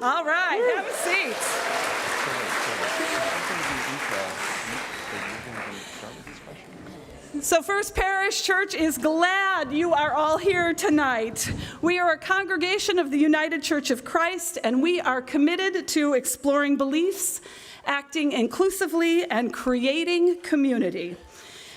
All right, have a seat. So First Parish Church is glad you are all here tonight. We are a congregation of the United Church of Christ, and we are committed to exploring beliefs, acting inclusively, and creating community.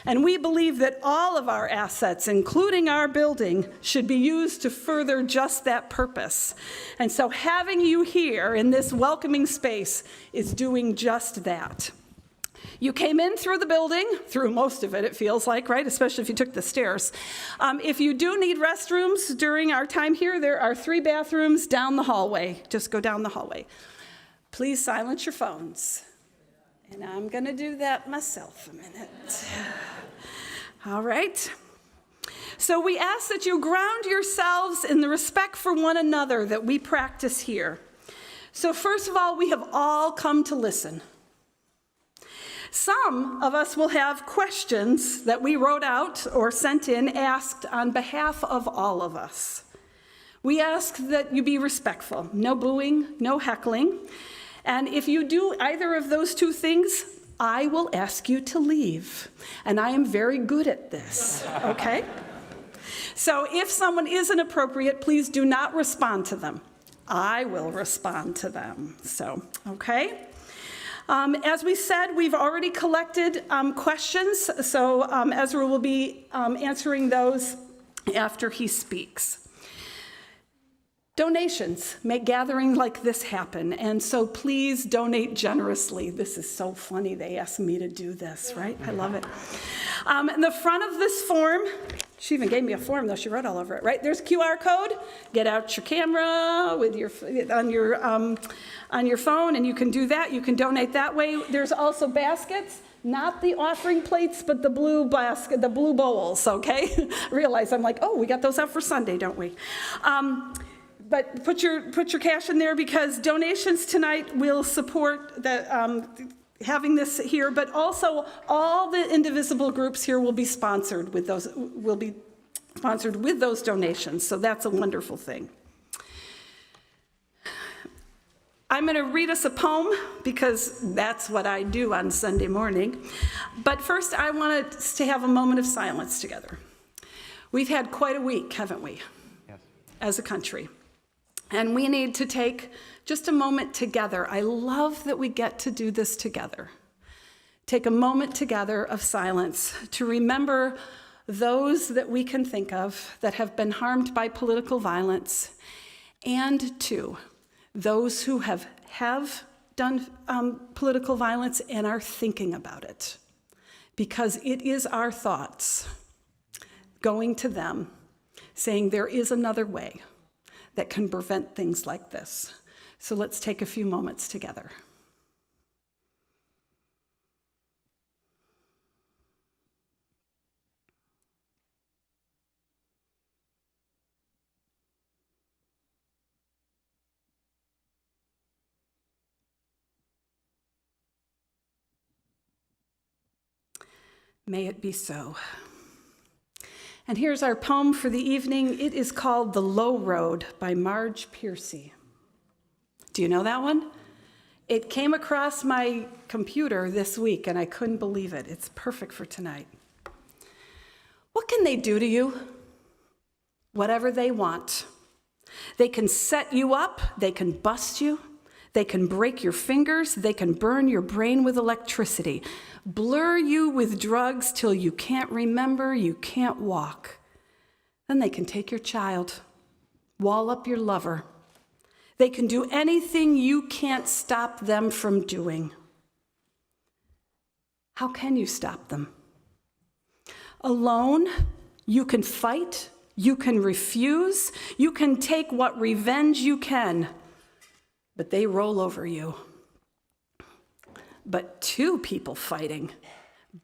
And we believe that all of our assets, including our building, should be used to further just that purpose. And so having you here in this welcoming space is doing just that. You came in through the building, through most of it, it feels like, right? Especially if you took the stairs. If you do need restrooms during our time here, there are 3 bathrooms down the hallway. Just go down the hallway. Please silence your phones. And I'm going to do that myself a minute. All right. So we ask that you ground yourselves in the respect for one another that we practice here. So first of all, we have all come to listen. Some of us will have questions that we wrote out or sent in asked on behalf of all of us. We ask that you be respectful, no booing, no heckling. And if you do either of those 2 things, I will ask you to leave. And I am very good at this, okay? So if someone is inappropriate, please do not respond to them. I will respond to them, so, okay? As we said, we've already collected questions, so Ezra will be answering those after he speaks. Donations make gatherings like this happen, and so please donate generously. This is so funny, they asked me to do this, right? I love it. In the front of this form, she even gave me a form, though she wrote all over it, right? There's a QR code. Get out your camera with on your phone, and you can do that. You can donate that way. There's also baskets, not the offering plates, but the blue basket, the blue bowls, okay? Realize I'm like, oh, we got those out for Sunday, don't we? But put your cash in there, because donations tonight will support the having this here, but also all the Indivisible groups here will be sponsored with those donations. So that's a wonderful thing. I'm going to read us a poem because that's what I do on Sunday morning. But first, I want us to have a moment of silence together. We've had quite a week, haven't we? Yes. As a country. And we need to take just a moment together. I love that we get to do this together. Take a moment together of silence to remember those that we can think of that have been harmed by political violence, and to those who have done political violence and are thinking about it. Because it is our thoughts going to them, saying there is another way that can prevent things like this. So let's take a few moments together. May it be so. And here's our poem for the evening. It is called The Low Road by Marge Piercy. Do you know that one? It came across my computer this week and I couldn't believe it. It's perfect for tonight. What can they do to you? Whatever they want. They can set you up, they can bust you, they can break your fingers, they can burn your brain with electricity, blur you with drugs till you can't remember, you can't walk. Then they can take your child, wall up your lover. They can do anything you can't stop them from doing. How can you stop them? Alone, you can fight, you can refuse, you can take what revenge you can, but they roll over you. But 2 people fighting,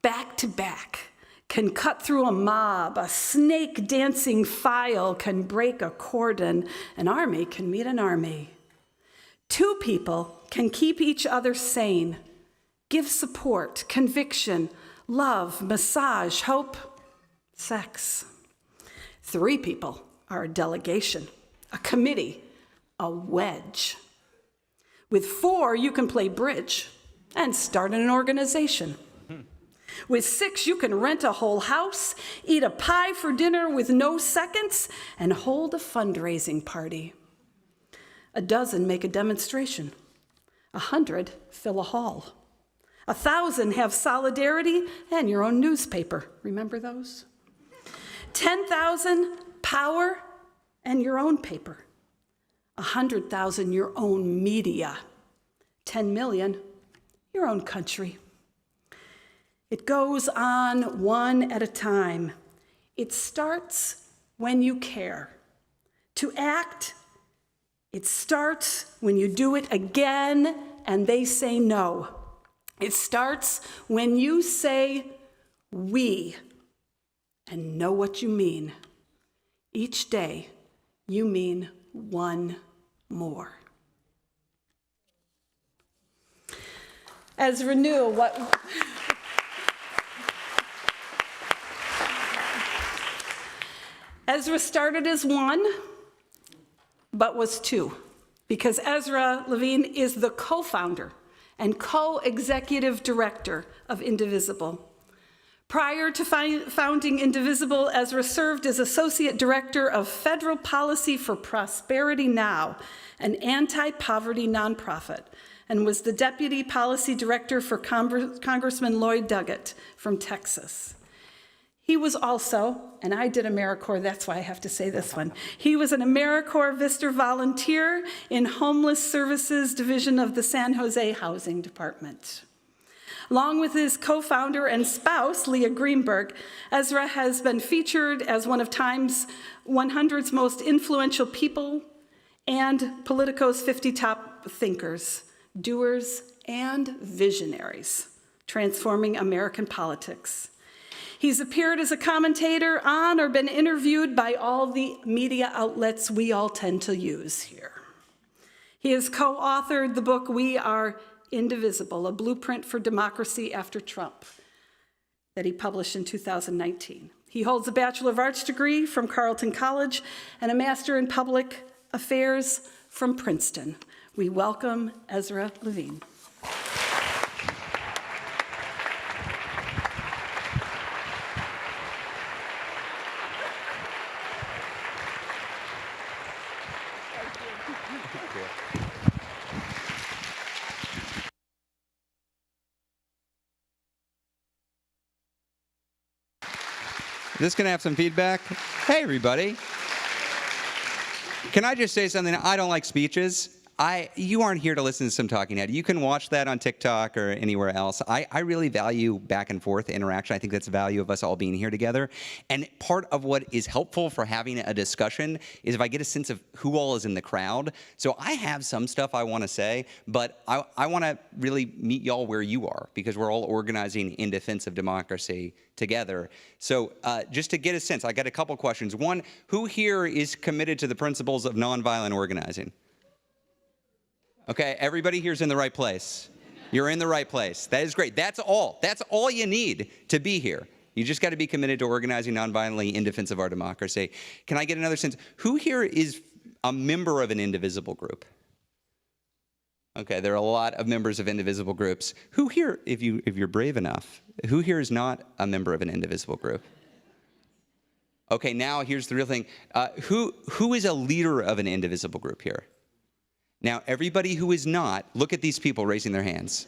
back to back, can cut through a mob. A snake dancing file can break a cordon. An army can meet an army. 2 people can keep each other sane, give support, conviction, love, massage, hope, sex. 3 people are a delegation, a committee, a wedge. With 4, you can play bridge and start an organization. With 6, you can rent a whole house, eat a pie for dinner with no seconds, and hold a fundraising party. 12 make a demonstration. 100 fill a hall. 1,000 have solidarity and your own newspaper. Remember those? 10,000 power and your own paper. 100,000 your own media. 10 million your own country. It goes on one at a time. It starts when you care. To act, it starts when you do it again and they say no. It starts when you say we and know what you mean. Each day, you mean one more. Ezra knew what... Ezra started as 1, but was 2, because Ezra Levin is the co-founder and co-executive director of Indivisible. Prior to founding Indivisible, Ezra served as associate director of Federal Policy for Prosperity Now, an anti-poverty nonprofit, and was the deputy policy director for Congressman Lloyd Doggett from Texas. He was also, and I did AmeriCorps, that's why I have to say this one. He was an AmeriCorps Vista volunteer in Homeless Services Division of the San Jose Housing Department. Along with his co-founder and spouse, Leah Greenberg, Ezra has been featured as one of Time's 100's most influential people and Politico's 50 top thinkers, doers, and visionaries, transforming American politics. He's appeared as a commentator on or been interviewed by all the media outlets we all tend to use here. He has co-authored the book, We Are Indivisible, a blueprint for democracy after Trump, that he published in 2019. He holds a Bachelor of Arts degree from Carleton College and a Master in Public Affairs from Princeton. We welcome Ezra Levin. Is this going to have some feedback? Hey, everybody. Can I just say something? I don't like speeches. You aren't here to listen to some talking head. You can watch that on TikTok or anywhere else. I really value back and forth interaction. I think that's the value of us all being here together. And part of what is helpful for having a discussion is if I get a sense of who all is in the crowd. So I have some stuff I want to say, but I want to really meet y'all where you are, because we're all organizing in defense of democracy together. So just to get a sense, I got a couple questions. One, who here is committed to the principles of nonviolent organizing? Okay, everybody here's in the right place. You're in the right place. That is great. That's all. That's all you need to be here. You just got to be committed to organizing nonviolently in defense of our democracy. Can I get another sense? Who here is a member of an Indivisible group? Okay, there are a lot of members of Indivisible groups. Who here, if you're brave enough, who here is not a member of an Indivisible group? Okay, now here's the real thing. Who is a leader of an Indivisible group here? Now, everybody who is not, look at these people raising their hands.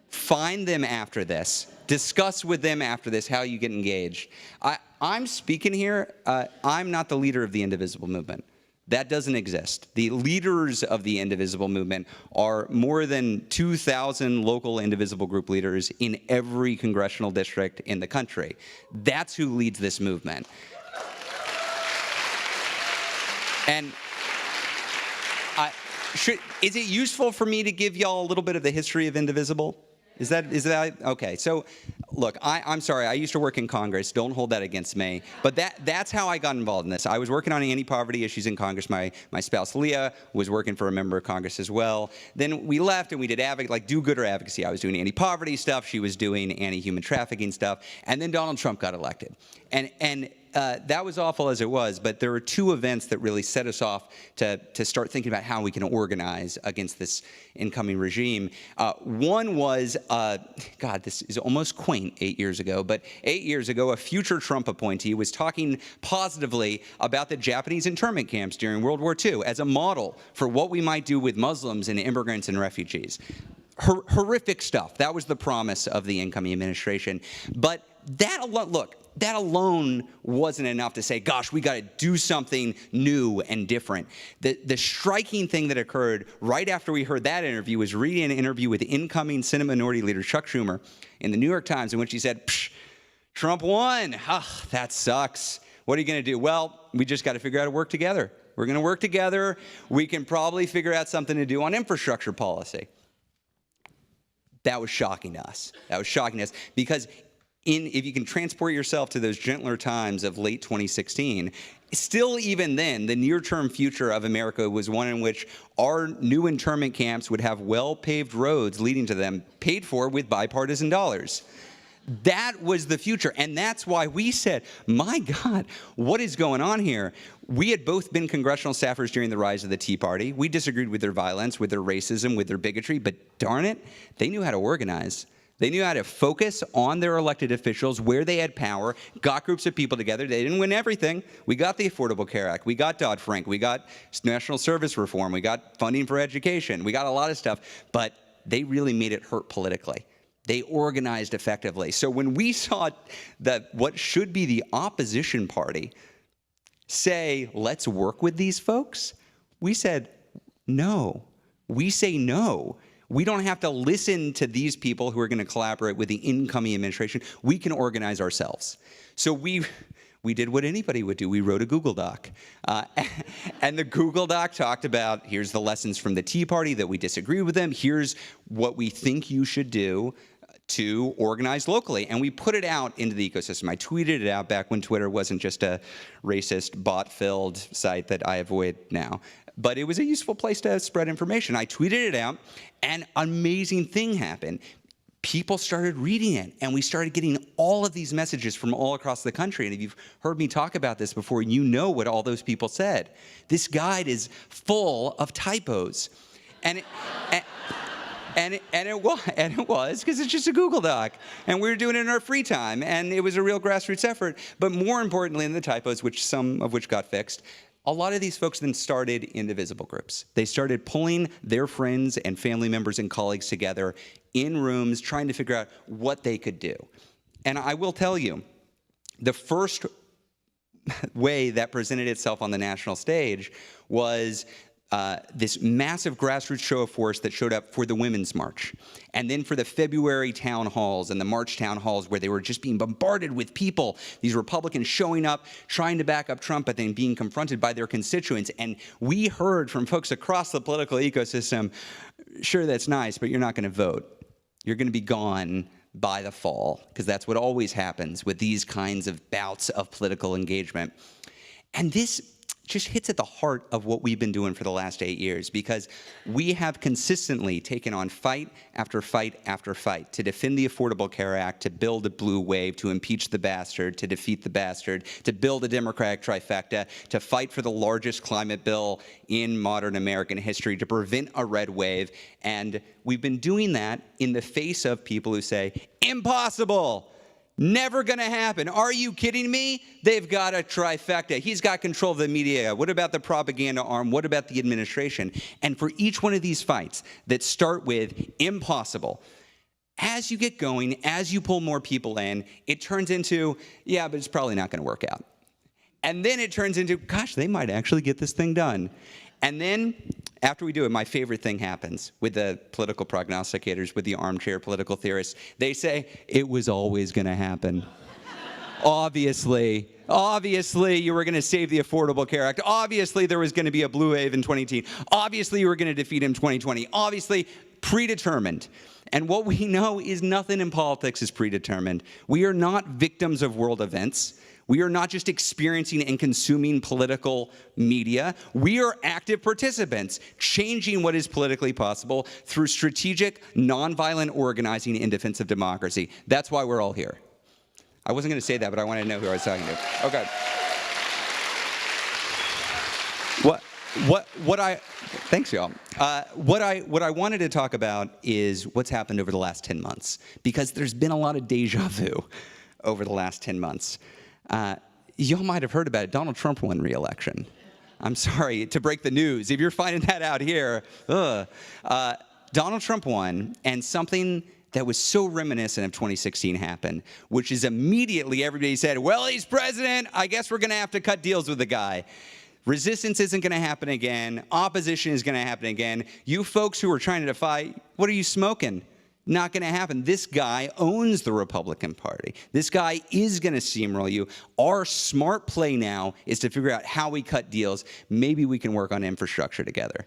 Find them after this. Discuss with them after this how you get engaged. I'm speaking here. I'm not the leader of the Indivisible movement. That doesn't exist. The leaders of the Indivisible movement are more than 2,000 local Indivisible group leaders in every congressional district in the country. That's who leads this movement. And is it useful for me to give y'all a little bit of the history of Indivisible? Is that okay? So, look, I'm sorry. I used to work in Congress. Don't hold that against me. But that's how I got involved in this. I was working on anti-poverty issues in Congress. My spouse Leah was working for a member of Congress as well. Then we left and we did do-gooder advocacy. I was doing anti-poverty stuff. She was doing anti-human trafficking stuff. And then Donald Trump got elected. And that was awful as it was, but there were two events that really set us off to start thinking about how we can organize against this incoming regime. One was, God, this is almost quaint 8 years ago, but 8 years ago, a future Trump appointee was talking positively about the Japanese internment camps during World War II as a model for what we might do with Muslims and immigrants and refugees. Horrific stuff. That was the promise of the incoming administration. But that alone wasn't enough to say, gosh, we got to do something new and different. The striking thing that occurred right after we heard that interview was reading an interview with incoming Senate Minority Leader Chuck Schumer in the New York Times, in which he said, Trump won. That sucks. What are you going to do? Well, we just got to figure out how to work together. We're going to work together. We can probably figure out something to do on infrastructure policy. That was shocking to us. That was shocking to us because if you can transport yourself to those gentler times of late 2016, still even then, the near-term future of America was one in which our new internment camps would have well-paved roads leading to them, paid for with bipartisan dollars. That was the future, and that's why we said, my God, what is going on here? We had both been congressional staffers during the rise of the Tea Party. We disagreed with their violence, with their racism, with their bigotry, but darn it, they knew how to organize. They knew how to focus on their elected officials where they had power, got groups of people together. They didn't win everything. We got the Affordable Care Act. We got Dodd-Frank. We got national service reform. We got funding for education. We got a lot of stuff, but they really made it hurt politically. They organized effectively. So when we saw that what should be the opposition party say, let's work with these folks, we said, no. We say no. We don't have to listen to these people who are going to collaborate with the incoming administration. We can organize ourselves. So we did what anybody would do. We wrote a Google Doc. And the Google Doc talked about, here's the lessons from the Tea Party that we disagree with them. Here's what we think you should do to organize locally. And we put it out into the ecosystem. I tweeted it out back when Twitter wasn't just a racist, bot-filled site that I avoid now. But it was a useful place to spread information. I tweeted it out, and an amazing thing happened. People started reading it, and we started getting all of these messages from all across the country. And if you've heard me talk about this before, you know what all those people said. This guide is full of typos. And it was because it's just a Google Doc, and we were doing it in our free time, and it was a real grassroots effort. But more importantly than the typos, some of which got fixed, a lot of these folks then started Indivisible groups. They started pulling their friends and family members and colleagues together in rooms, trying to figure out what they could do. And I will tell you, the first way that presented itself on the national stage was this massive grassroots show of force that showed up for the Women's March. And then for the February town halls and the March town halls where they were just being bombarded with people, these Republicans showing up, trying to back up Trump, but then being confronted by their constituents. And we heard from folks across the political ecosystem, sure, that's nice, but you're not going to vote. You're going to be gone by the fall, because that's what always happens with these kinds of bouts of political engagement. And this just hits at the heart of what we've been doing for the last 8 years, because we have consistently taken on fight after fight after fight to defend the Affordable Care Act, to build a blue wave, to impeach the bastard, to defeat the bastard, to build a Democratic trifecta, to fight for the largest climate bill in modern American history, to prevent a red wave. And we've been doing that in the face of people who say, impossible. Never going to happen. Are you kidding me? They've got a trifecta. He's got control of the media. What about the propaganda arm? What about the administration? And for each one of these fights that start with impossible, as you get going, as you pull more people in, it turns into, yeah, but it's probably not going to work out. And then it turns into, gosh, they might actually get this thing done. And then, after we do it, my favorite thing happens with the political prognosticators, with the armchair political theorists. They say, it was always going to happen. Obviously, you were going to save the Affordable Care Act. Obviously, there was going to be a blue wave in 2018. Obviously, you were going to defeat him in 2020. Obviously, predetermined. And what we know is nothing in politics is predetermined. We are not victims of world events. We are not just experiencing and consuming political media. We are active participants, changing what is politically possible through strategic, nonviolent organizing in defense of democracy. That's why we're all here. I wasn't going to say that, but I wanted to know who I was talking to. Okay. Thanks, y'all. What I wanted to talk about is what's happened over the last 10 months, because there's been a lot of deja vu over the last 10 months. Y'all might have heard about it. Donald Trump won re-election. I'm sorry to break the news. If you're finding that out here, Donald Trump won, and something that was so reminiscent of 2016 happened, which is immediately everybody said, well, he's president. I guess we're going to have to cut deals with the guy. Resistance isn't going to happen again. Opposition is going to happen again. You folks who are trying to fight, what are you smoking? Not going to happen. This guy owns the Republican Party. This guy is going to steamroll you. Our smart play now is to figure out how we cut deals. Maybe we can work on infrastructure together.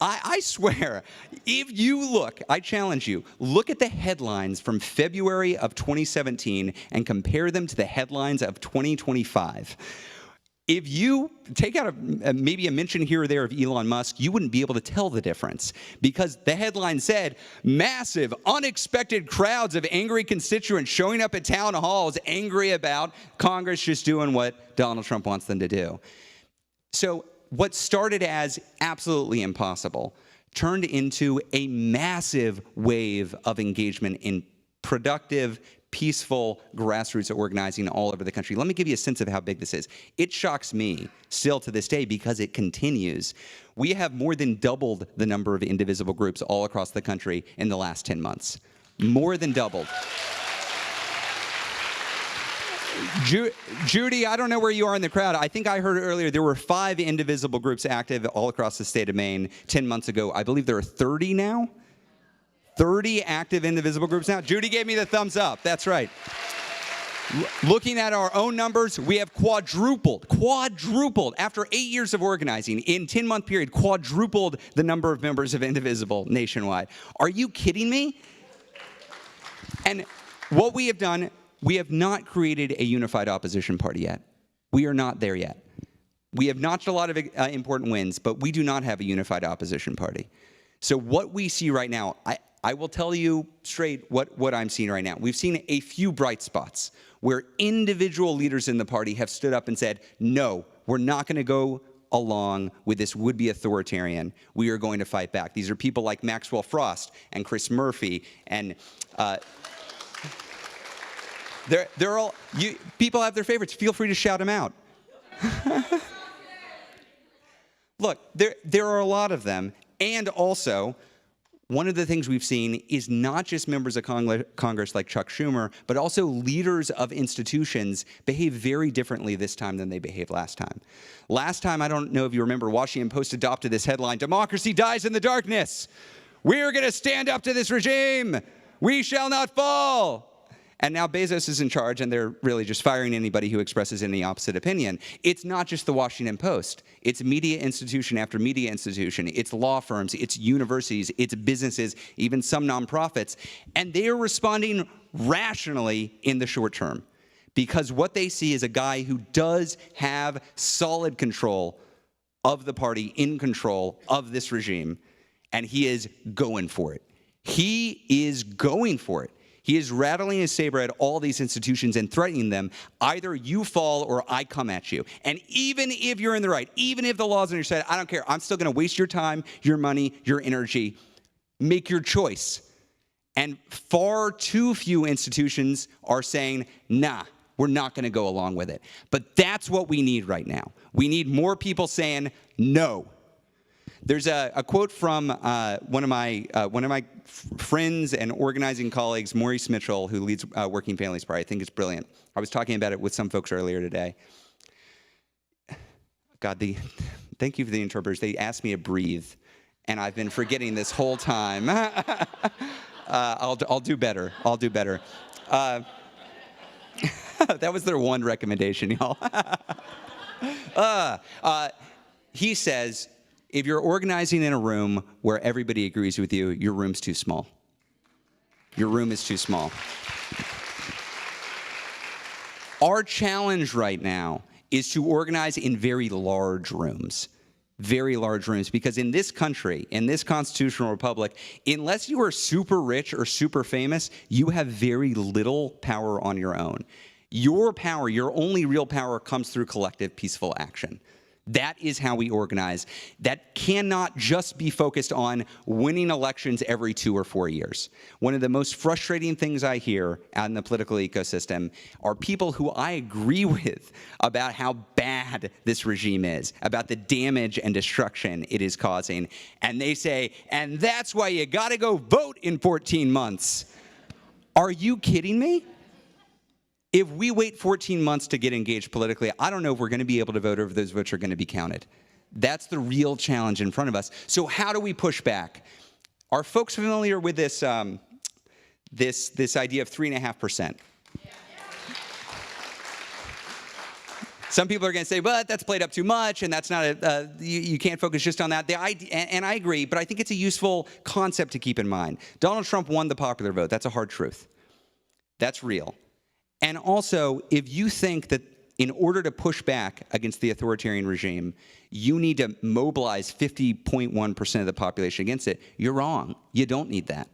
I swear, if you look, I challenge you, look at the headlines from February of 2017 and compare them to the headlines of 2025. If you take out maybe a mention here or there of Elon Musk, you wouldn't be able to tell the difference, because the headline said, massive, unexpected crowds of angry constituents showing up at town halls angry about Congress just doing what Donald Trump wants them to do. So what started as absolutely impossible turned into a massive wave of engagement in productive, peaceful grassroots organizing all over the country. Let me give you a sense of how big this is. It shocks me still to this day because it continues. We have more than doubled the number of indivisible groups all across the country in the last 10 months. More than doubled. Judy, I don't know where you are in the crowd. I think I heard earlier there were 5 indivisible groups active all across the state of Maine 10 months ago. I believe there are 30 now. 30 active indivisible groups now. Judy gave me the thumbs up. That's right. Looking at our own numbers, we have quadrupled after 8 years of organizing, in 10-month period, quadrupled the number of members of Indivisible nationwide. Are you kidding me? And what we have done, we have not created a unified opposition party yet. We are not there yet. We have notched a lot of important wins, but we do not have a unified opposition party. So what we see right now, I will tell you straight what I'm seeing right now. We've seen a few bright spots where individual leaders in the party have stood up and said, no, we're not going to go along with this would-be authoritarian. We are going to fight back. These are people like Maxwell Frost and Chris Murphy, and they're all, people have their favorites. Feel free to shout them out. Look, there are a lot of them, and also, one of the things we've seen is not just members of Congress like Chuck Schumer, but also leaders of institutions behave very differently this time than they behaved last time. Last time, I don't know if you remember, Washington Post adopted this headline, "Democracy dies in the darkness. We're going to stand up to this regime. We shall not fall." And now Bezos is in charge, and they're really just firing anybody who expresses any opposite opinion. It's not just the Washington Post. It's media institution after media institution. It's law firms. It's universities. It's businesses, even some nonprofits. And they are responding rationally in the short term, because what they see is a guy who does have solid control of the party, in control of this regime, and he is going for it. He is going for it. He is rattling his saber at all these institutions and threatening them. Either you fall or I come at you. And even if you're in the right, even if the law's on your side, I don't care. I'm still going to waste your time, your money, your energy. Make your choice. And far too few institutions are saying, nah, we're not going to go along with it. But that's what we need right now. We need more people saying no. There's a quote from one of my friends and organizing colleagues, Maurice Mitchell, who leads Working Families Party. I think it's brilliant. I was talking about it with some folks earlier today. God, thank you for the interpreters. They asked me to breathe, and I've been forgetting this whole time. I'll do better. I'll do better. That was their one recommendation, y'all. He says, if you're organizing in a room where everybody agrees with you, your room's too small. Your room is too small. Our challenge right now is to organize in very large rooms. very large rooms, because in this country, in this constitutional republic, unless you are super rich or super famous, you have very little power on your own. Your power, your only real power, comes through collective peaceful action. That is how we organize. That cannot just be focused on winning elections every 2 or 4 years. One of the most frustrating things I hear out in the political ecosystem are people who I agree with about how bad this regime is, about the damage and destruction it is causing. And they say, and that's why you gotta go vote in 14 months. Are you kidding me? If we wait 14 months to get engaged politically, I don't know if we're going to be able to vote or if those votes are going to be counted. That's the real challenge in front of us. So how do we push back? Are folks familiar with this, this idea of 3.5%? Some people are going to say, but that's played up too much, and that's not you can't focus just on that. The idea, and I agree, but I think it's a useful concept to keep in mind. Donald Trump won the popular vote. That's a hard truth. That's real. And also, if you think that in order to push back against the authoritarian regime, you need to mobilize 50.1% of the population against it, you're wrong. You don't need that.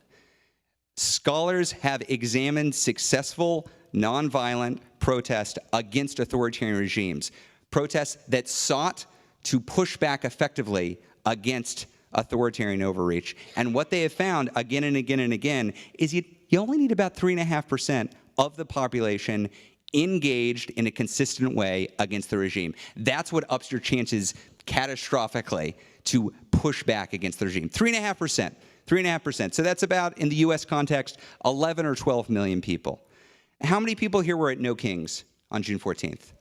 Scholars have examined successful nonviolent protest against authoritarian regimes, protests that sought to push back effectively against authoritarian overreach. And what they have found again and again and again is you only need about 3.5% of the population engaged in a consistent way against the regime. That's what ups your chances catastrophically to push back against the regime. 3.5%. 3.5%. So that's about, in the US context, 11 or 12 million people. How many people here were at No Kings on June 14th?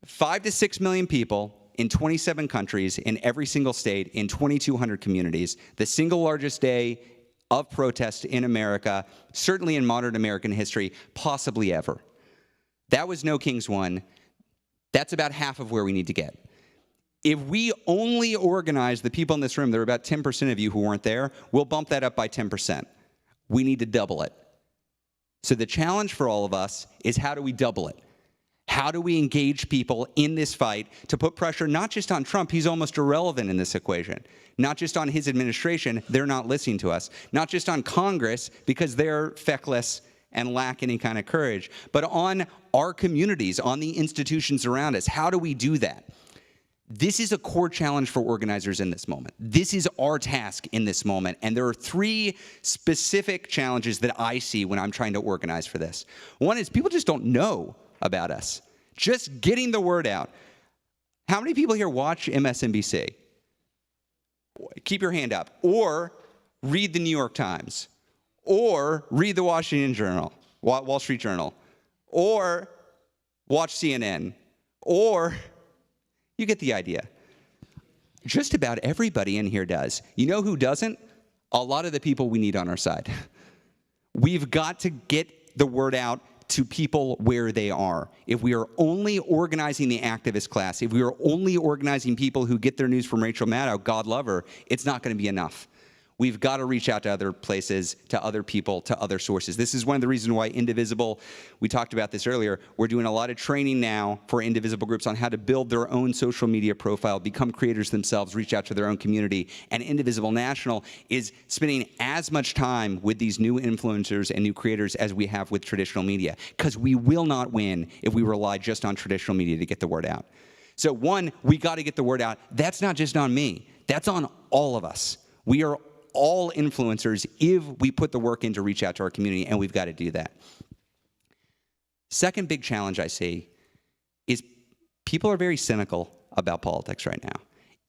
5 to 6 million people in 27 countries, in every single state, in 2,200 communities. The single largest day of protest in America, certainly in modern American history, possibly ever. That was No Kings 1. That's about half of where we need to get. If we only organize the people in this room, there are about 10% of you who weren't there, we'll bump that up by 10%. We need to double it. So the challenge for all of us is, how do we double it? How do we engage people in this fight to put pressure not just on Trump, he's almost irrelevant in this equation, not just on his administration, they're not listening to us, not just on Congress because they're feckless and lack any kind of courage, but on our communities, on the institutions around us. How do we do that? This is a core challenge for organizers in this moment. This is our task in this moment, and there are 3 specific challenges that I see when I'm trying to organize for this. One is people just don't know about us. Just getting the word out. How many people here watch MSNBC? Keep your hand up. Or read the New York Times. Or read the Washington Journal, Wall Street Journal. Or watch CNN. Or, you get the idea. Just about everybody in here does. You know who doesn't? A lot of the people we need on our side. We've got to get the word out to people where they are. If we are only organizing the activist class, if we are only organizing people who get their news from Rachel Maddow, God love her, it's not going to be enough. We've got to reach out to other places, to other people, to other sources. This is one of the reasons why Indivisible, we talked about this earlier, we're doing a lot of training now for Indivisible groups on how to build their own social media profile, become creators themselves, reach out to their own community. And Indivisible National is spending as much time with these new influencers and new creators as we have with traditional media, because we will not win if we rely just on traditional media to get the word out. So one, we got to get the word out. That's not just on me. That's on all of us. We are all influencers if we put the work in to reach out to our community, and we've got to do that. Second big challenge I see is people are very cynical about politics right now.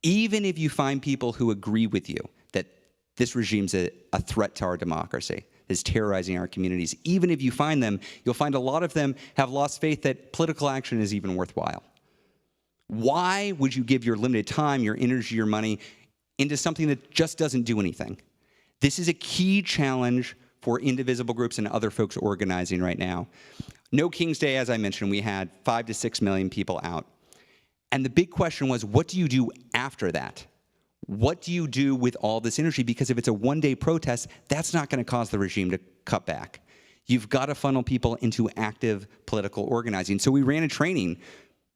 Even if you find people who agree with you that this regime's a threat to our democracy, is terrorizing our communities, even if you find them, you'll find a lot of them have lost faith that political action is even worthwhile. Why would you give your limited time, your energy, your money into something that just doesn't do anything? This is a key challenge for Indivisible groups and other folks organizing right now. No King's Day, as I mentioned, we had 5 to 6 million people out. And the big question was, what do you do after that? What do you do with all this energy? Because if it's a one-day protest, that's not going to cause the regime to cut back. You've got to funnel people into active political organizing. So we ran a training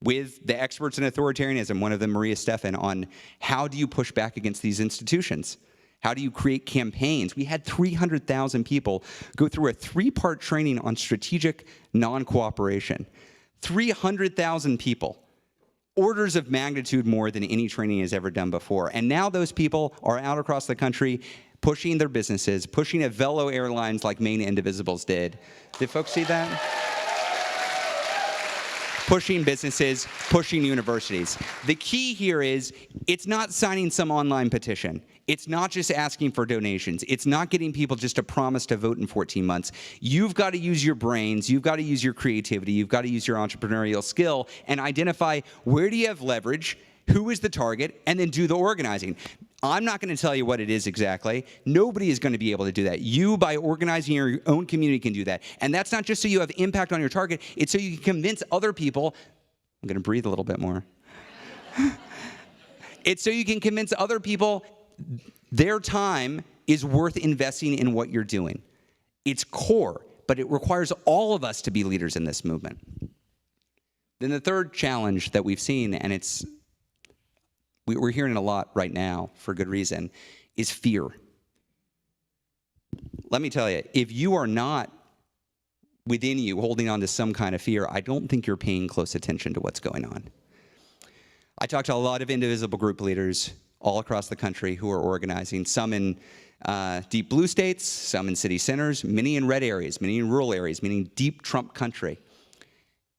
with the experts in authoritarianism, one of them, Maria Stephan, on how do you push back against these institutions? How do you create campaigns? We had 300,000 people go through a 3-part training on strategic non-cooperation. 300,000 people. Orders of magnitude more than any training has ever done before. And now those people are out across the country pushing their businesses, pushing a Velo Airlines like Maine Indivisible's did. Did folks see that? Pushing businesses, pushing universities. The key here is it's not signing some online petition. It's not just asking for donations. It's not getting people just to promise to vote in 14 months. You've got to use your brains. You've got to use your creativity. You've got to use your entrepreneurial skill and identify where do you have leverage, who is the target, and then do the organizing. I'm not going to tell you what it is exactly. Nobody is going to be able to do that. You, by organizing your own community, can do that. And that's not just so you have impact on your target. It's so you can convince other people. I'm going to breathe a little bit more. It's so you can convince other people their time is worth investing in what you're doing. It's core, but it requires all of us to be leaders in this movement. Then the third challenge that we've seen, and we're hearing it a lot right now for good reason, is fear. Let me tell you, if you are not within you holding on to some kind of fear, I don't think you're paying close attention to what's going on. I talked to a lot of Indivisible group leaders all across the country who are organizing, some in deep blue states, some in city centers, many in red areas, many in rural areas, meaning deep Trump country.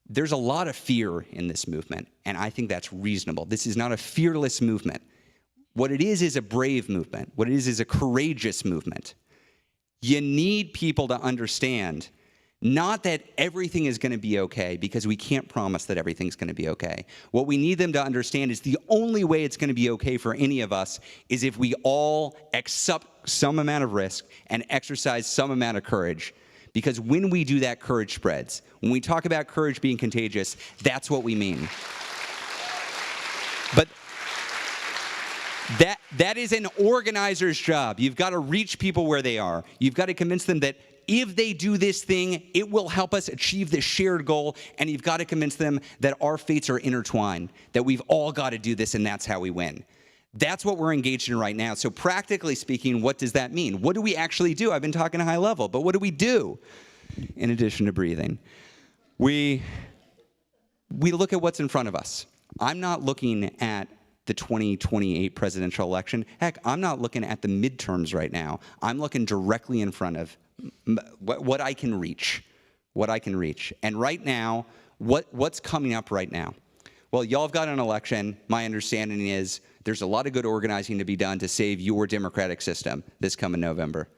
There's a lot of fear in this movement, and I think that's reasonable. This is not a fearless movement. What it is a brave movement. What it is a courageous movement. You need people to understand, not that everything is going to be okay, because we can't promise that everything's going to be okay. What we need them to understand is the only way it's going to be okay for any of us is if we all accept some amount of risk and exercise some amount of courage. Because when we do that, courage spreads. When we talk about courage being contagious, that's what we mean. But that is an organizer's job. You've got to reach people where they are. You've got to convince them that if they do this thing, it will help us achieve this shared goal. And you've got to convince them that our fates are intertwined, that we've all got to do this, and that's how we win. That's what we're engaged in right now. So practically speaking, what does that mean? What do we actually do? I've been talking high level, but what do we do in addition to breathing? We look at what's in front of us. I'm not looking at the 2028 presidential election. Heck, I'm not looking at the midterms right now. I'm looking directly in front of what I can reach, And right now, what's coming up right now? Well, y'all have got an election. My understanding is there's a lot of good organizing to be done to save your democratic system this coming November.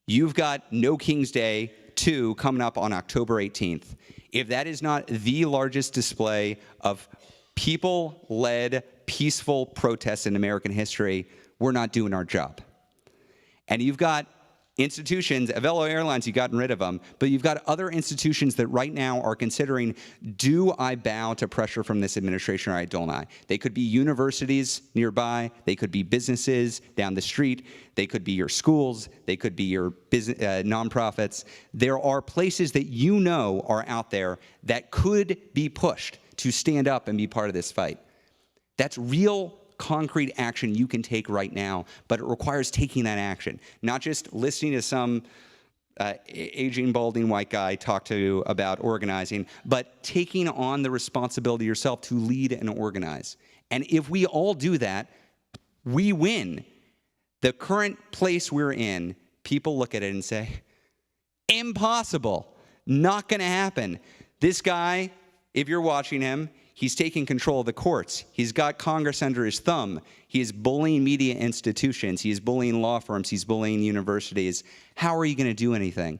You've got No King's Day 2 coming up on October 18th. If that is not the largest display of people-led, peaceful protests in American history, we're not doing our job. And you've got institutions, Velo Airlines, you've gotten rid of them, but you've got other institutions that right now are considering, do I bow to pressure from this administration or don't I? They could be universities nearby, they could be businesses down the street, they could be your schools, they could be your business, nonprofits. There are places that you know are out there that could be pushed to stand up and be part of this fight. That's real concrete action you can take right now, but it requires taking that action, not just listening to some aging, balding white guy talk to you about organizing, but taking on the responsibility yourself to lead and organize. And if we all do that, we win. The current place we're in, people look at it and say, impossible, not going to happen. This guy, if you're watching him, he's taking control of the courts. He's got Congress under his thumb. He is bullying media institutions. He is bullying law firms. He's bullying universities. How are you going to do anything?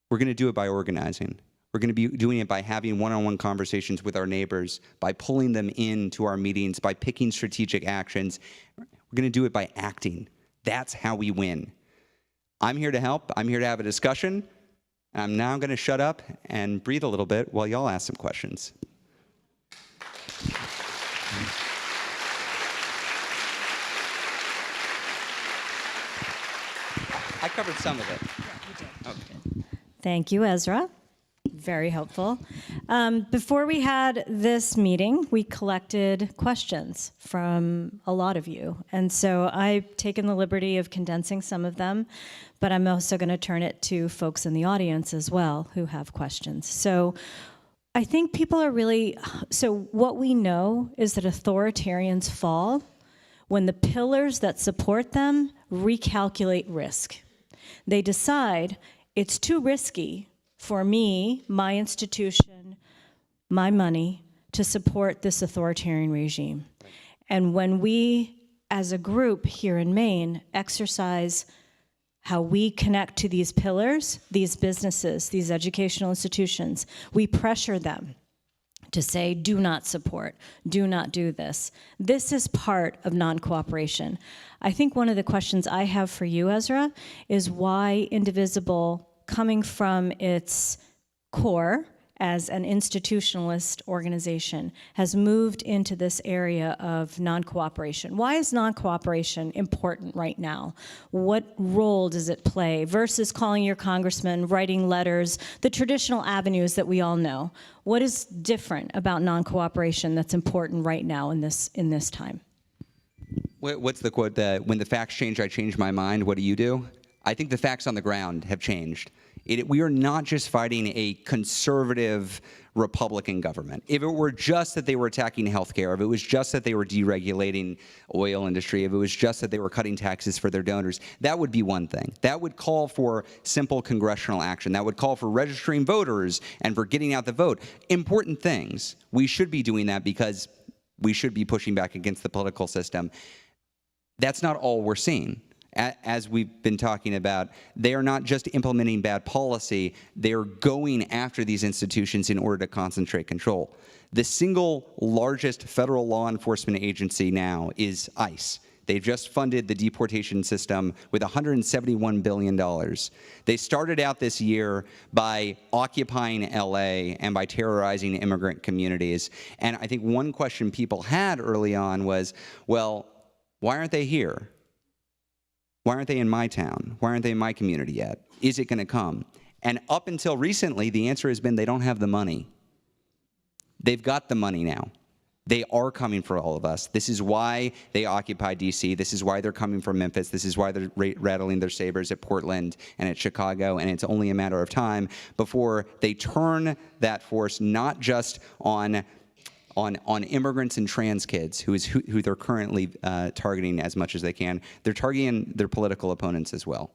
We're going to do it by organizing. We're going to be doing it by having one-on-one conversations with our neighbors, by pulling them into our meetings, by picking strategic actions. We're going to do it by acting. That's how we win. I'm here to help. I'm here to have a discussion. I'm now going to shut up and breathe a little bit while y'all ask some questions. I covered some of it. Yeah, you did. Okay. Thank you, Ezra. Very helpful. Before we had this meeting, we collected questions from a lot of you. And so I've taken the liberty of condensing some of them, but I'm also going to turn it to folks in the audience as well who have questions. So I think people are so what we know is that authoritarians fall when the pillars that support them recalculate risk. They decide it's too risky for me, my institution, my money, to support this authoritarian regime. And when we, as a group here in Maine, exercise how we connect to these pillars, these businesses, these educational institutions, we pressure them to say, do not support, do not do this. This is part of non-cooperation. I think one of the questions I have for you, Ezra, is why Indivisible, coming from its core as an institutionalist organization, has moved into this area of non-cooperation. Why is non-cooperation important right now? What role does it play versus calling your congressman, writing letters, the traditional avenues that we all know? What is different about non-cooperation that's important right now in this time? What's the quote that when the facts change, I change my mind? What do you do? I think the facts on the ground have changed. We are not just fighting a conservative Republican government. If it were just that they were attacking healthcare, if it was just that they were deregulating oil industry, if it was just that they were cutting taxes for their donors, that would be one thing. That would call for simple congressional action. That would call for registering voters and for getting out the vote. Important things. We should be doing that because we should be pushing back against the political system. That's not all we're seeing. As we've been talking about, they are not just implementing bad policy, they are going after these institutions in order to concentrate control. The single largest federal law enforcement agency now is ICE. They've just funded the deportation system with $171 billion. They started out this year by occupying LA and by terrorizing immigrant communities. And I think one question people had early on was, well, why aren't they here? Why aren't they in my town? Why aren't they in my community yet? Is it going to come? And up until recently, the answer has been they don't have the money. They've got the money now. They are coming for all of us. This is why they occupy D.C. This is why they're coming from Memphis. This is why they're rattling their sabers at Portland and at Chicago. And it's only a matter of time before they turn that force not just on immigrants and trans kids, who they're currently targeting as much as they can. They're targeting their political opponents as well.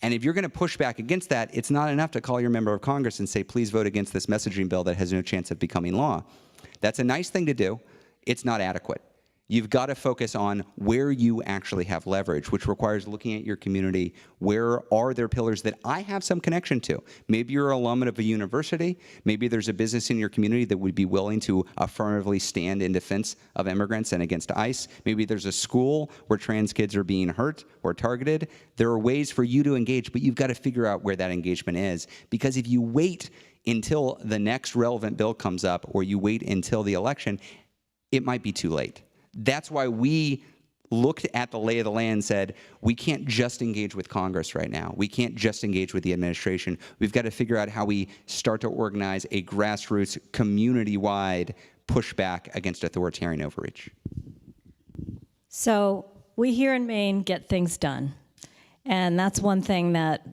And if you're going to push back against that, it's not enough to call your member of Congress and say, please vote against this messaging bill that has no chance of becoming law. That's a nice thing to do. It's not adequate. You've got to focus on where you actually have leverage, which requires looking at your community. Where are there pillars that I have some connection to? Maybe you're an alum of a university. Maybe there's a business in your community that would be willing to affirmatively stand in defense of immigrants and against ICE. Maybe there's a school where trans kids are being hurt or targeted. There are ways for you to engage, but you've got to figure out where that engagement is. Because if you wait until the next relevant bill comes up or you wait until the election, it might be too late. That's why we looked at the lay of the land and said, we can't just engage with Congress right now. We can't just engage with the administration. We've got to figure out how we start to organize a grassroots, community-wide pushback against authoritarian overreach. So we here in Maine get things done. And that's one thing that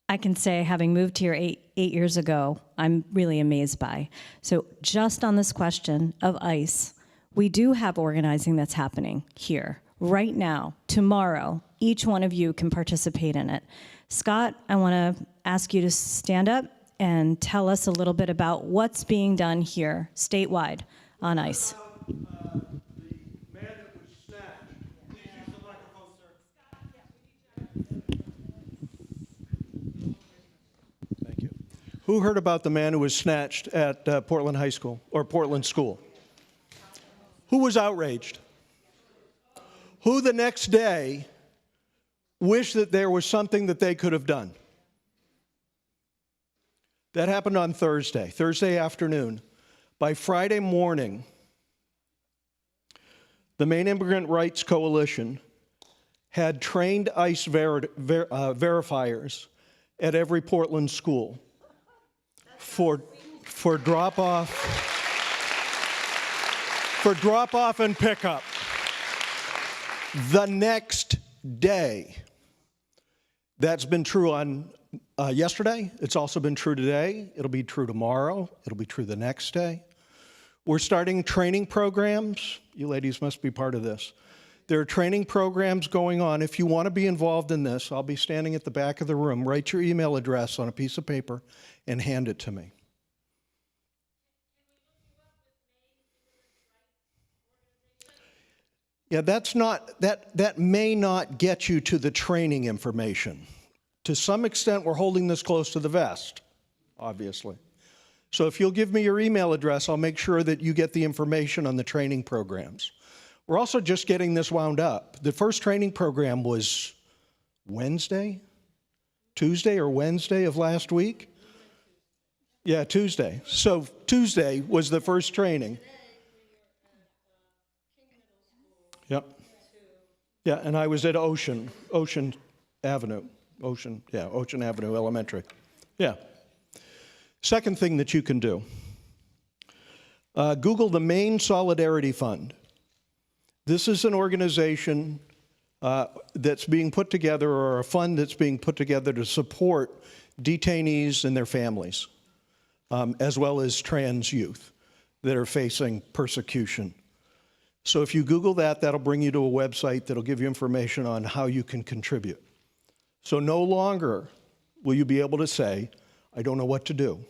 I can say, having moved here eight years ago, I'm really amazed by. So just on this question of ICE, we do have organizing that's happening here, right now, tomorrow. Each one of you can participate in it. Scott, I want to ask you to stand up and tell us a little bit about what's being done here, statewide, on ICE. The man that was snatched. Please use the microphone, sir. Thank you. Who heard about the man who was snatched at Portland High School, or Portland School? Who was outraged? Who the next day wished that there was something that they could have done? That happened on Thursday afternoon. By Friday morning, the Maine Immigrant Rights Coalition had trained ICE verifiers at every Portland school for for drop-off and pickup the next day. That's been true on yesterday. It's also been true today. It'll be true tomorrow. It'll be true the next day. We're starting training programs. You ladies must be part of this. There are training programs going on. If you want to be involved in this, I'll be standing at the back of the room. Write your email address on a piece of paper and hand it to me. Yeah, that may not get you to the training information. To some extent, we're holding this close to the vest, obviously. So if you'll give me your email address, I'll make sure that you get the information on the training programs. We're also just getting this wound up. The first training program was Tuesday or Wednesday of last week? Yeah, Tuesday. So Tuesday was the first training. Yep. Yeah, and I was at Ocean Avenue Elementary. Yeah. Second thing that you can do, Google the Maine Solidarity Fund. This is an organization that's being put together, or a fund that's being put together to support detainees and their families, as well as trans youth that are facing persecution. So if you Google that, that'll bring you to a website that'll give you information on how you can contribute. So no longer will you be able to say, I don't know what to do.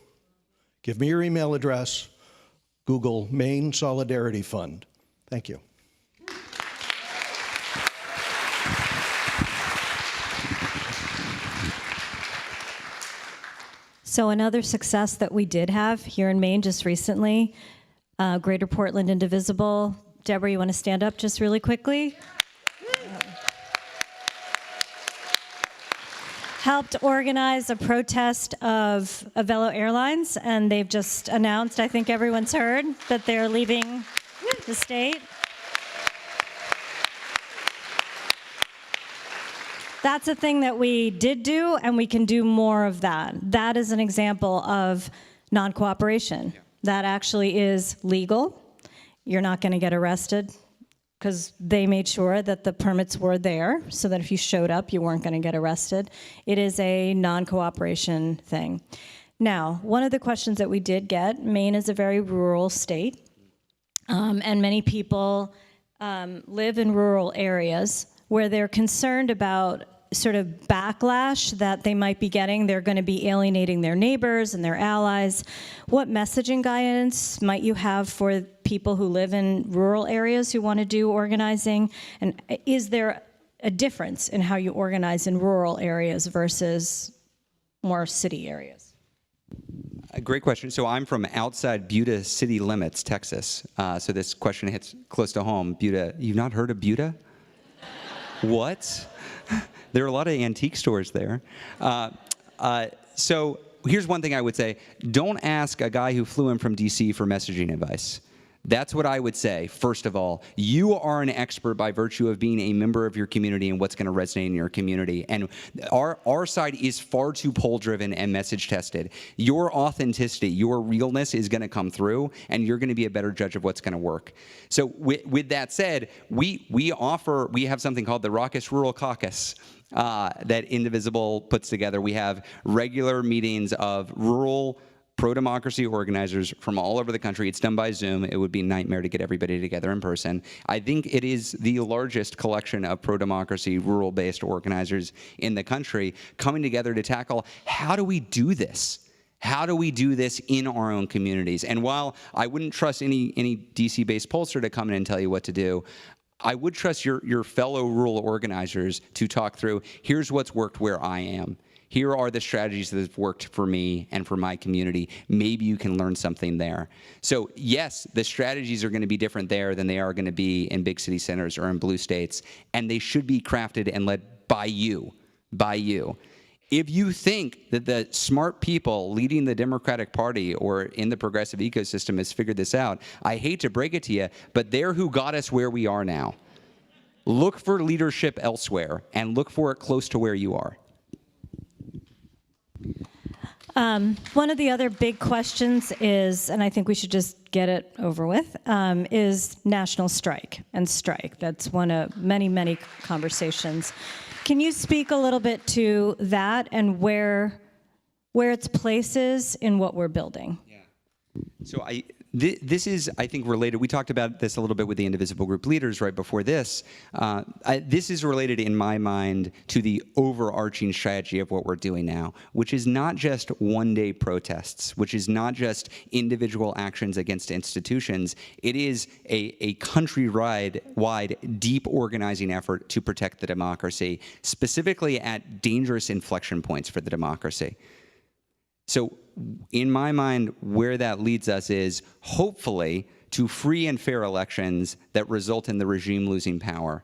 Give me your email address, Google Maine Solidarity Fund. Thank you. So another success that we did have here in Maine just recently, Greater Portland Indivisible. Deborah, you want to stand up just really quickly? Helped organize a protest of Avello Airlines, and they've just announced, I think everyone's heard, that they're leaving the state. That's a thing that we did do, and we can do more of that. That is an example of non-cooperation. That actually is legal. You're not going to get arrested because they made sure that the permits were there so that if you showed up, you weren't going to get arrested. It is a non-cooperation thing. Now, one of the questions that we did get, Maine is a very rural state, and many people live in rural areas where they're concerned about sort of backlash that they might be getting. They're going to be alienating their neighbors and their allies. What messaging guidance might you have for people who live in rural areas who want to do organizing? And is there a difference in how you organize in rural areas versus more city areas? A great question. So I'm from outside Buda city limits, Texas. So this question hits close to home. Buda, you've not heard of Buda? What? There are a lot of antique stores there. So here's one thing I would say. Don't ask a guy who flew in from DC for messaging advice. That's what I would say, first of all. You are an expert by virtue of being a member of your community and what's going to resonate in your community. And our side is far too poll-driven and message-tested. Your authenticity, your realness is going to come through, and you're going to be a better judge of what's going to work. So with that said, we have something called the Raucous Rural Caucus that Indivisible puts together. We have regular meetings of rural pro-democracy organizers from all over the country. It's done by Zoom. It would be a nightmare to get everybody together in person. I think it is the largest collection of pro-democracy, rural-based organizers in the country coming together to tackle, how do we do this? How do we do this in our own communities? And while I wouldn't trust any DC-based pollster to come in and tell you what to do, I would trust your fellow rural organizers to talk through, here's what's worked where I am. Here are the strategies that have worked for me and for my community. Maybe you can learn something there. So yes, the strategies are going to be different there than they are going to be in big city centers or in blue states, and they should be crafted and led by you, If you think that the smart people leading the Democratic Party or in the progressive ecosystem has figured this out, I hate to break it to you, but they're who got us where we are now. Look for leadership elsewhere and look for it close to where you are. One of the other big questions is, and I think we should just get it over with, is national strike and strike. That's one of many, many conversations. Can you speak a little bit to that and where its place is in what we're building? Yeah. So this is, I think, related. We talked about this a little bit with the Indivisible group leaders right before this. This is related, in my mind, to the overarching strategy of what we're doing now, which is not just one-day protests, which is not just individual actions against institutions. It is a countrywide, deep organizing effort to protect the democracy, specifically at dangerous inflection points for the democracy. So in my mind, where that leads us is hopefully to free and fair elections that result in the regime losing power.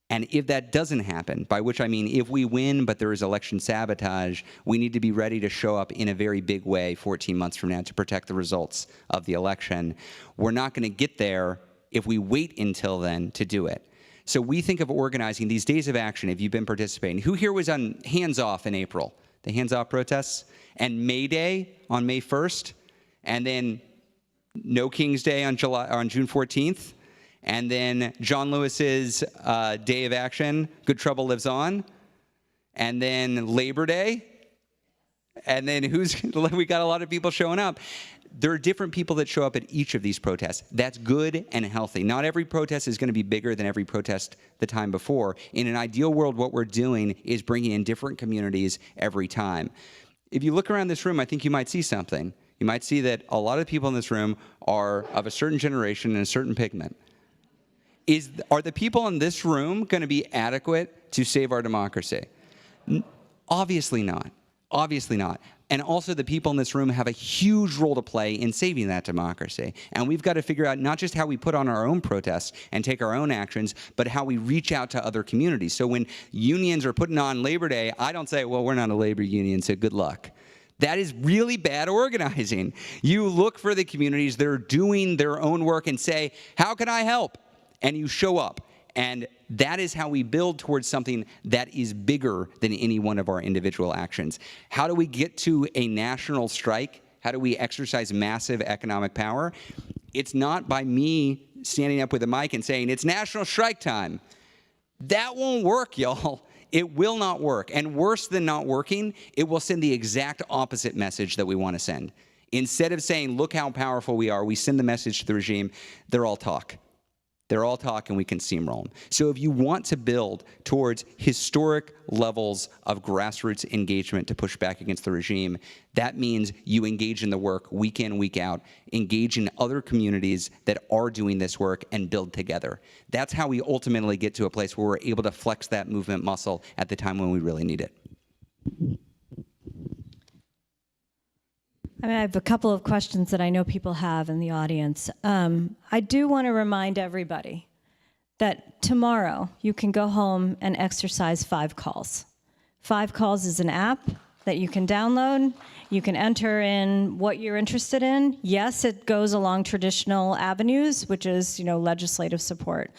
And if that doesn't happen, by which I mean if we win but there is election sabotage, we need to be ready to show up in a very big way 14 months from now to protect the results of the election. We're not going to get there if we wait until then to do it. So we think of organizing these days of action, if you've been participating. Who here was on Hands Off in April? The Hands Off protests? And May Day on May 1st, and then No King's Day on June 14th, and then John Lewis's Day of Action, Good Trouble Lives On, and then Labor Day, and then we got a lot of people showing up. There are different people that show up at each of these protests. That's good and healthy. Not every protest is going to be bigger than every protest the time before. In an ideal world, what we're doing is bringing in different communities every time. If you look around this room, I think you might see something. You might see that a lot of people in this room are of a certain generation and a certain pigment. Are the people in this room going to be adequate to save our democracy? Obviously not. Obviously not. And also the people in this room have a huge role to play in saving that democracy. And we've got to figure out not just how we put on our own protests and take our own actions, but how we reach out to other communities. So when unions are putting on Labor Day, I don't say, well, we're not a labor union, so good luck. That is really bad organizing. You look for the communities that are doing their own work and say, how can I help? And you show up. And that is how we build towards something that is bigger than any one of our individual actions. How do we get to a national strike? How do we exercise massive economic power? It's not by me standing up with a mic and saying, it's national strike time. That won't work, y'all. It will not work. And worse than not working, it will send the exact opposite message that we want to send. Instead of saying, look how powerful we are, we send the message to the regime, they're all talk. They're all talk and we can steamroll them. So if you want to build towards historic levels of grassroots engagement to push back against the regime, that means you engage in the work week in, week out, engage in other communities that are doing this work and build together. That's how we ultimately get to a place where we're able to flex that movement muscle at the time when we really need it. I have a couple of questions that I know people have in the audience. I do want to remind everybody that tomorrow you can go home and exercise 5 calls. 5 calls is an app that you can download. You can enter in what you're interested in. Yes, it goes along traditional avenues, which is, legislative support,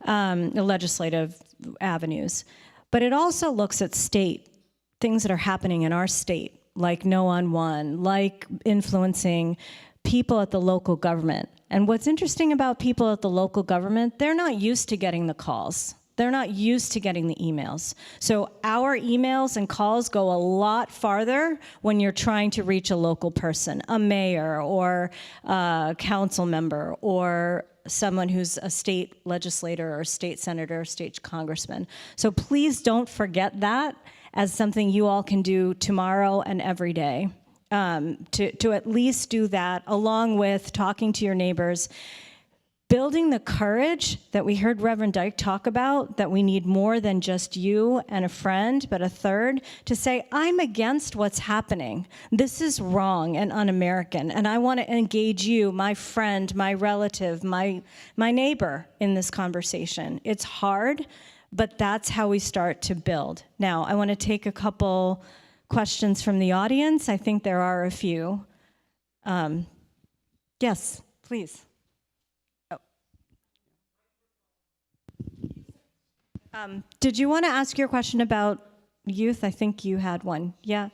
legislative avenues. But it also looks at things that are happening in our state, like No on One, like influencing people at the local government. And what's interesting about people at the local government, they're not used to getting the calls. They're not used to getting the emails. So our emails and calls go a lot farther when you're trying to reach a local person, a mayor or a council member or someone who's a state legislator or state senator or state congressman. So please don't forget that as something you all can do tomorrow and every day, to at least do that, along with talking to your neighbors, building the courage that we heard Reverend Dyke talk about, that we need more than just you and a friend, but a third, to say, I'm against what's happening. This is wrong and un-American, and I want to engage you, my friend, my relative, my neighbor in this conversation. It's hard, but that's how we start to build. Now, I want to take a couple questions from the audience. I think there are a few. Yes, please. Did you want to ask your question about youth? I think you had one. Yeah?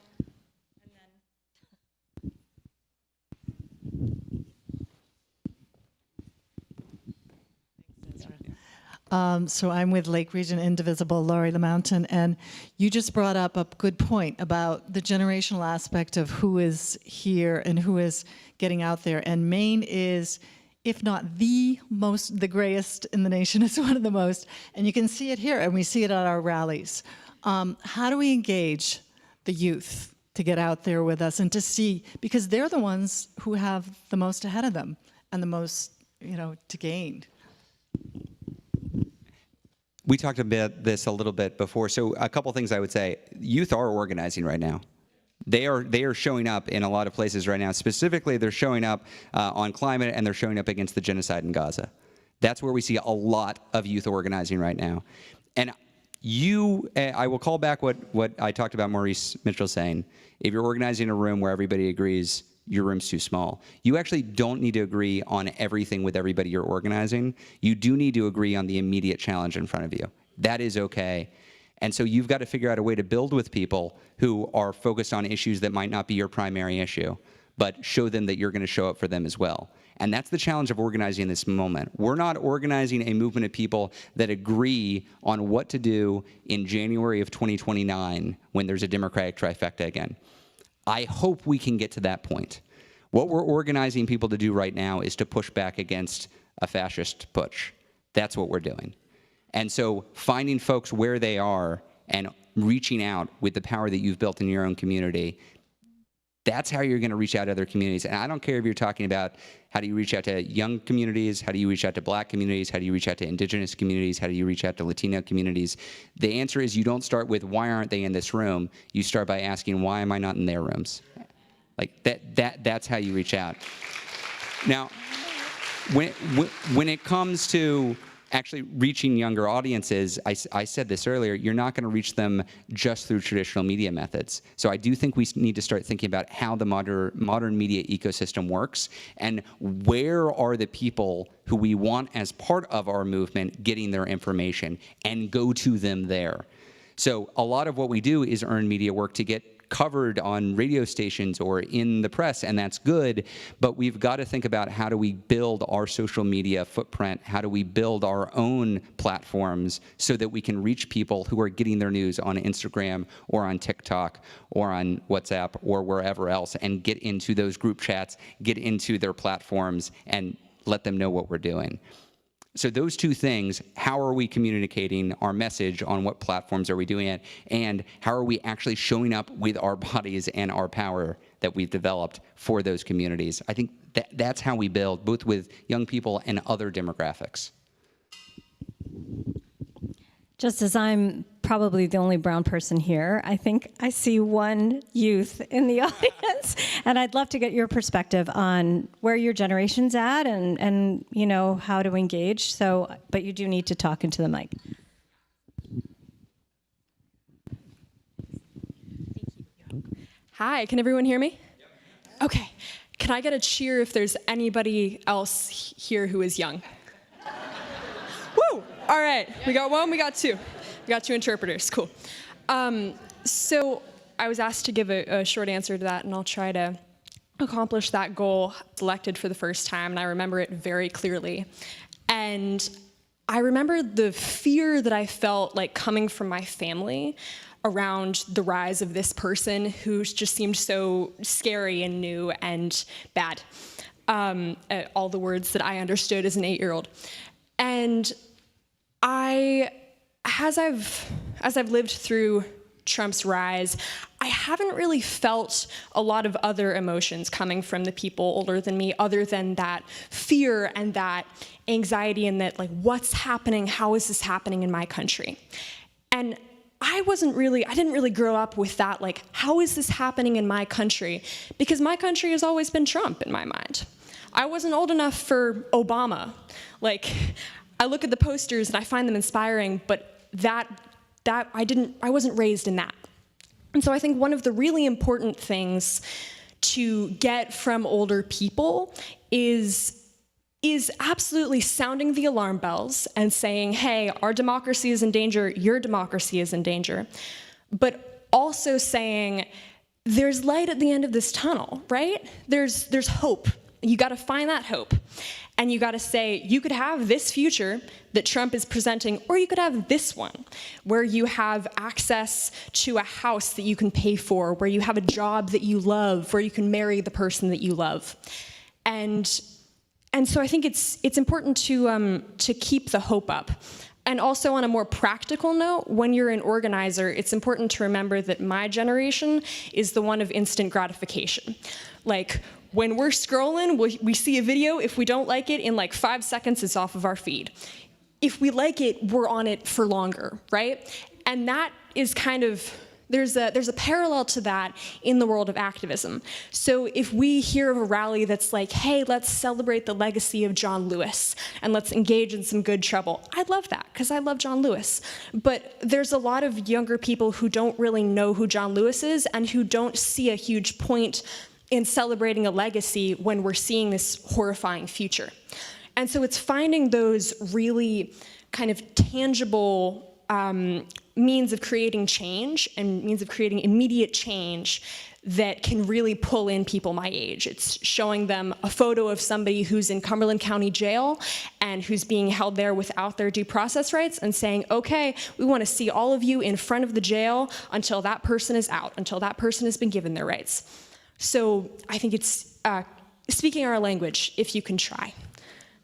So I'm with Lake Region Indivisible, Laurie LaMountain, and you just brought up a good point about the generational aspect of who is here and who is getting out there. And Maine is, if not the grayest in the nation, it's one of the most. And you can see it here, and we see it at our rallies. How do we engage the youth to get out there with us and to see, because they're the ones who have the most ahead of them and the most, to gain. We talked about this a little bit before. So a couple things I would say. Youth are organizing right now. They are showing up in a lot of places right now. Specifically, they're showing up on climate, and they're showing up against the genocide in Gaza. That's where we see a lot of youth organizing right now. And I will call back what I talked about Maurice Mitchell saying. If you're organizing a room where everybody agrees, your room's too small. You actually don't need to agree on everything with everybody you're organizing. You do need to agree on the immediate challenge in front of you. That is okay. And so you've got to figure out a way to build with people who are focused on issues that might not be your primary issue, but show them that you're going to show up for them as well. And that's the challenge of organizing in this moment. We're not organizing a movement of people that agree on what to do in January of 2029 when there's a Democratic trifecta again. I hope we can get to that point. What we're organizing people to do right now is to push back against a fascist putsch. That's what we're doing. And so finding folks where they are and reaching out with the power that you've built in your own community, that's how you're going to reach out to other communities. And I don't care if you're talking about how do you reach out to young communities, how do you reach out to Black communities, how do you reach out to Indigenous communities, how do you reach out to Latino communities. The answer is you don't start with why aren't they in this room. You start by asking why am I not in their rooms. Like that's how you reach out. Now, when it comes to actually reaching younger audiences, I said this earlier, you're not going to reach them just through traditional media methods. So I do think we need to start thinking about how the modern media ecosystem works and where are the people who we want as part of our movement getting their information and go to them there. So a lot of what we do is earned media work to get covered on radio stations or in the press, and that's good, but we've got to think about how do we build our social media footprint, how do we build our own platforms so that we can reach people who are getting their news on Instagram or on TikTok or on WhatsApp or wherever else and get into those group chats, get into their platforms, and let them know what we're doing. So those two things, how are we communicating our message on what platforms are we doing it, and how are we actually showing up with our bodies and our power that we've developed for those communities? I think that's how we build, both with young people and other demographics. Just as I'm probably the only brown person here, I think I see one youth in the audience, and I'd love to get your perspective on where your generation's at and how to engage. So, but you do need to talk into the mic. Hi, can everyone hear me? Okay. Can I get a cheer if there's anybody else here who is young? Woo! All right, we got one, we got two. We got two interpreters, cool. So I was asked to give a short answer to that, and I'll try to accomplish that goal. Elected for the first time, and I remember it very clearly. And I remember the fear that I felt like coming from my family around the rise of this person who just seemed so scary and new and bad. All the words that I understood as an 8-year-old. And as I've lived through Trump's rise, I haven't really felt a lot of other emotions coming from the people older than me other than that fear and that anxiety and that, like, what's happening? How is this happening in my country? And I didn't really grow up with that, like, how is this happening in my country? Because my country has always been Trump in my mind. I wasn't old enough for Obama. Like, I look at the posters and I find them inspiring, but I wasn't raised in that. And so I think one of the really important things to get from older people is absolutely sounding the alarm bells and saying, hey, our democracy is in danger, your democracy is in danger. But also saying, there's light at the end of this tunnel, right? There's hope. You gotta find that hope. And you got to say, you could have this future that Trump is presenting, or you could have this one, where you have access to a house that you can pay for, where you have a job that you love, where you can marry the person that you love. And so I think it's important to keep the hope up. And also on a more practical note, when you're an organizer, it's important to remember that my generation is the one of instant gratification. Like, when we're scrolling, we see a video. If we don't like it, in like 5 seconds, it's off of our feed. If we like it, we're on it for longer, right? And that is kind of, there's a parallel to that in the world of activism. So if we hear of a rally that's like, hey, let's celebrate the legacy of John Lewis and let's engage in some good trouble, I'd love that because I love John Lewis. But there's a lot of younger people who don't really know who John Lewis is and who don't see a huge point in celebrating a legacy when we're seeing this horrifying future. And so it's finding those really kind of tangible means of creating change and means of creating immediate change that can really pull in people my age. It's showing them a photo of somebody who's in Cumberland County Jail and who's being held there without their due process rights and saying, okay, we want to see all of you in front of the jail until that person is out, until that person has been given their rights. So I think it's speaking our language, if you can try.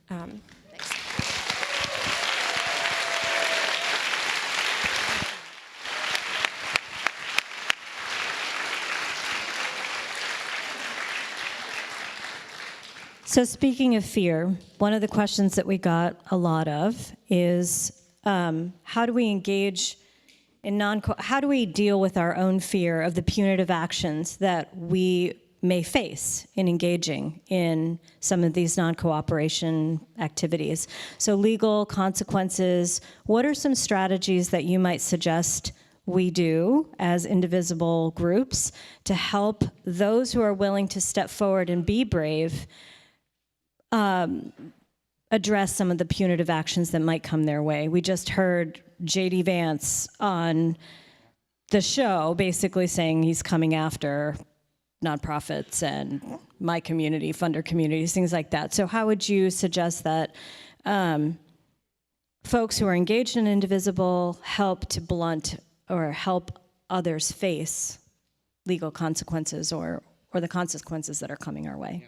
Thanks. So speaking of fear, one of the questions that we got a lot of is how do we engage in how do we deal with our own fear of the punitive actions that we may face in engaging in some of these non-cooperation activities? So legal consequences, what are some strategies that you might suggest we do as Indivisible groups to help those who are willing to step forward and be brave address some of the punitive actions that might come their way? We just heard J.D. Vance on the show basically saying he's coming after nonprofits and my community, funder communities, things like that. So how would you suggest that folks who are engaged in Indivisible help to blunt or help others face legal consequences or the consequences that are coming our way?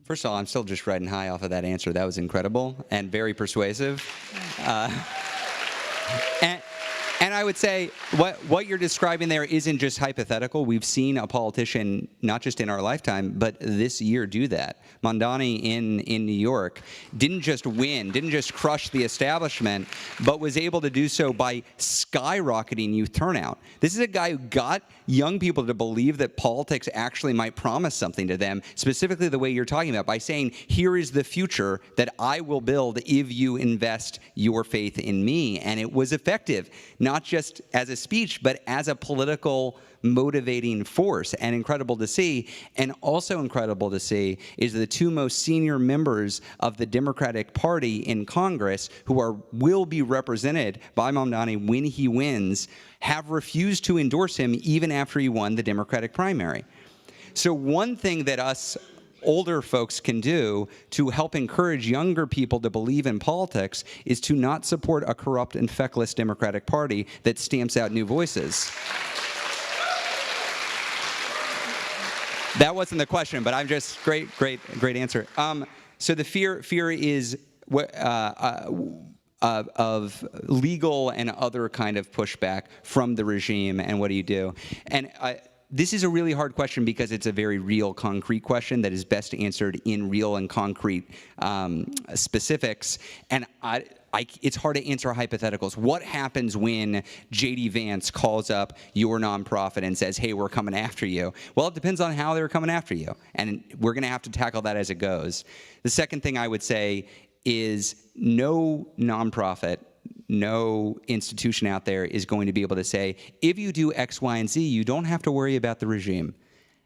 First of all, I'm still just riding high off of that answer. That was incredible and very persuasive. And I would say what you're describing there isn't just hypothetical. We've seen a politician, not just in our lifetime, but this year do that. Mondani in New York didn't just win, didn't just crush the establishment, but was able to do so by skyrocketing youth turnout. This is a guy who got young people to believe that politics actually might promise something to them, specifically the way you're talking about, by saying, here is the future that I will build if you invest your faith in me. And it was effective, not just as a speech, but as a political motivating force, and incredible to see. And also incredible to see is the two most senior members of the Democratic Party in Congress, who will be represented by Mamdani when he wins, have refused to endorse him even after he won the Democratic primary. So one thing that us older folks can do to help encourage younger people to believe in politics is to not support a corrupt and feckless Democratic Party that stamps out new voices. That wasn't the question, but I'm just great answer. So the fear is of legal and other kind of pushback from the regime, and what do you do? And this is a really hard question because it's a very real, concrete question that is best answered in real and concrete specifics. And it's hard to answer hypotheticals. What happens when J.D. Vance calls up your nonprofit and says, hey, we're coming after you? Well, it depends on how they're coming after you. And we're going to have to tackle that as it goes. The second thing I would say is no nonprofit, no institution out there is going to be able to say, if you do X, Y, and Z, you don't have to worry about the regime.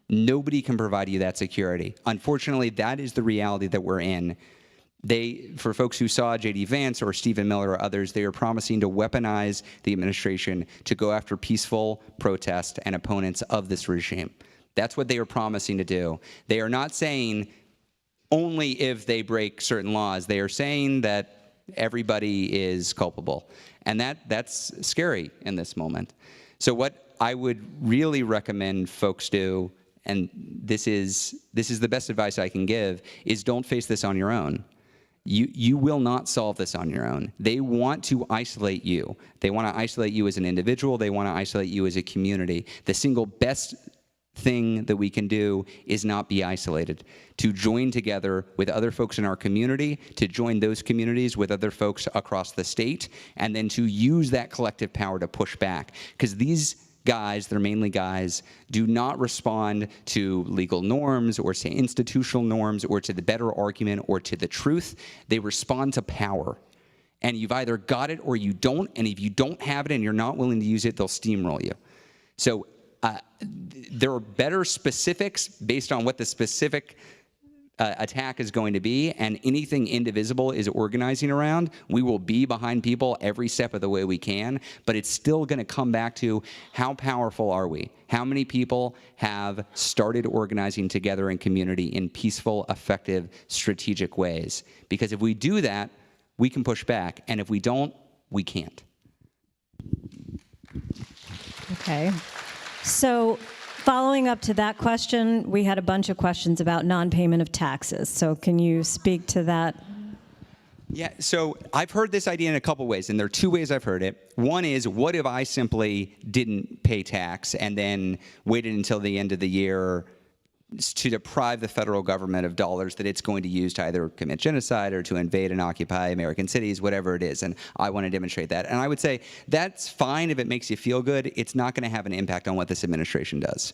Nobody can provide you that security. Unfortunately, that is the reality that we're in. For folks who saw J.D. Vance or Stephen Miller or others, they are promising to weaponize the administration to go after peaceful protest and opponents of this regime. That's what they are promising to do. They are not saying only if they break certain laws. They are saying that everybody is culpable. And that's scary in this moment. So what I would really recommend folks do, and this is the best advice I can give, is don't face this on your own. You will not solve this on your own. They want to isolate you. They want to isolate you as an individual. They want to isolate you as a community. The single best thing that we can do is not be isolated, to join together with other folks in our community, to join those communities with other folks across the state, and then to use that collective power to push back. Because these guys, they're mainly guys, do not respond to legal norms or to institutional norms or to the better argument or to the truth. They respond to power. And you've either got it or you don't, and if you don't have it and you're not willing to use it, they'll steamroll you. So there are better specifics based on what the specific attack is going to be, and anything Indivisible is organizing around, we will be behind people every step of the way we can, but it's still going to come back to how powerful are we? How many people have started organizing together in community in peaceful, effective, strategic ways? Because if we do that, we can push back, and if we don't, we can't. Okay. So following up to that question, we had a bunch of questions about non-payment of taxes. So can you speak to that? Yeah, so I've heard this idea in a couple ways, and there are two ways I've heard it. One is, what if I simply didn't pay tax and then waited until the end of the year to deprive the federal government of dollars that it's going to use to either commit genocide or to invade and occupy American cities, whatever it is, and I want to demonstrate that. And I would say that's fine if it makes you feel good. It's not going to have an impact on what this administration does.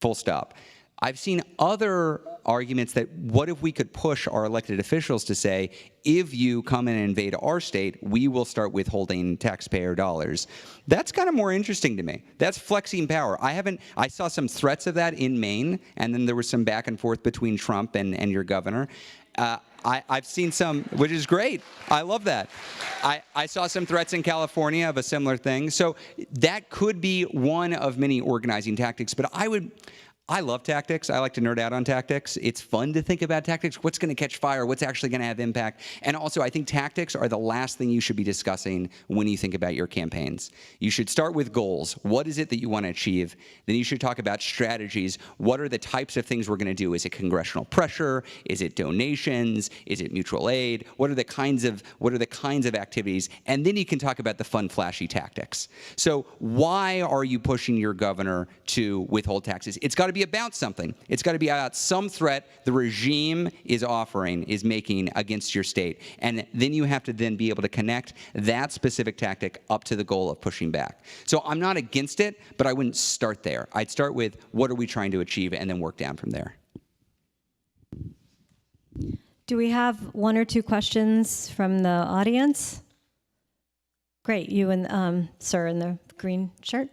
Full stop. I've seen other arguments that what if we could push our elected officials to say, if you come in and invade our state, we will start withholding taxpayer dollars. That's kind of more interesting to me. That's flexing power. I saw some threats of that in Maine, and then there was some back and forth between Trump and your governor. I've seen some, which is great. I love that. I saw some threats in California of a similar thing. So that could be one of many organizing tactics, but I love tactics. I like to nerd out on tactics. It's fun to think about tactics. What's going to catch fire? What's actually going to have impact? And also, I think tactics are the last thing you should be discussing when you think about your campaigns. You should start with goals. What is it that you want to achieve? Then you should talk about strategies. What are the types of things we're going to do? Is it congressional pressure? Is it donations? Is it mutual aid? What are the kinds of activities? And then you can talk about the fun, flashy tactics. So why are you pushing your governor to withhold taxes? It's got to be about something. It's got to be about some threat the regime is making against your state. And then you have to then be able to connect that specific tactic up to the goal of pushing back. So I'm not against it, but I wouldn't start there. I'd start with what are we trying to achieve and then work down from there. Do we have one or two questions from the audience? Great. You and sir in the green shirt.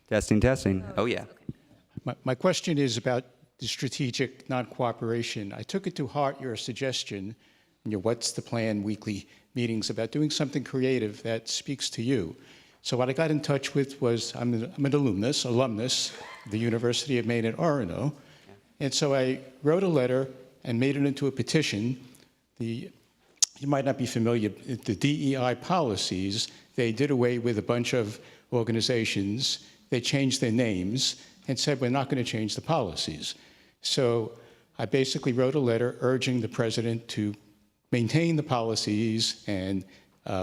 Testing. Oh, yeah. My question is about the strategic non-cooperation. I took it to heart your suggestion, what's the plan weekly meetings about doing something creative that speaks to you. So what I got in touch with was, I'm an alumnus of the University of Maine at Orono. And so I wrote a letter and made it into a petition. You might not be familiar, the DEI policies, they did away with a bunch of organizations. They changed their names and said, we're not going to change the policies. So I basically wrote a letter urging the president to maintain the policies and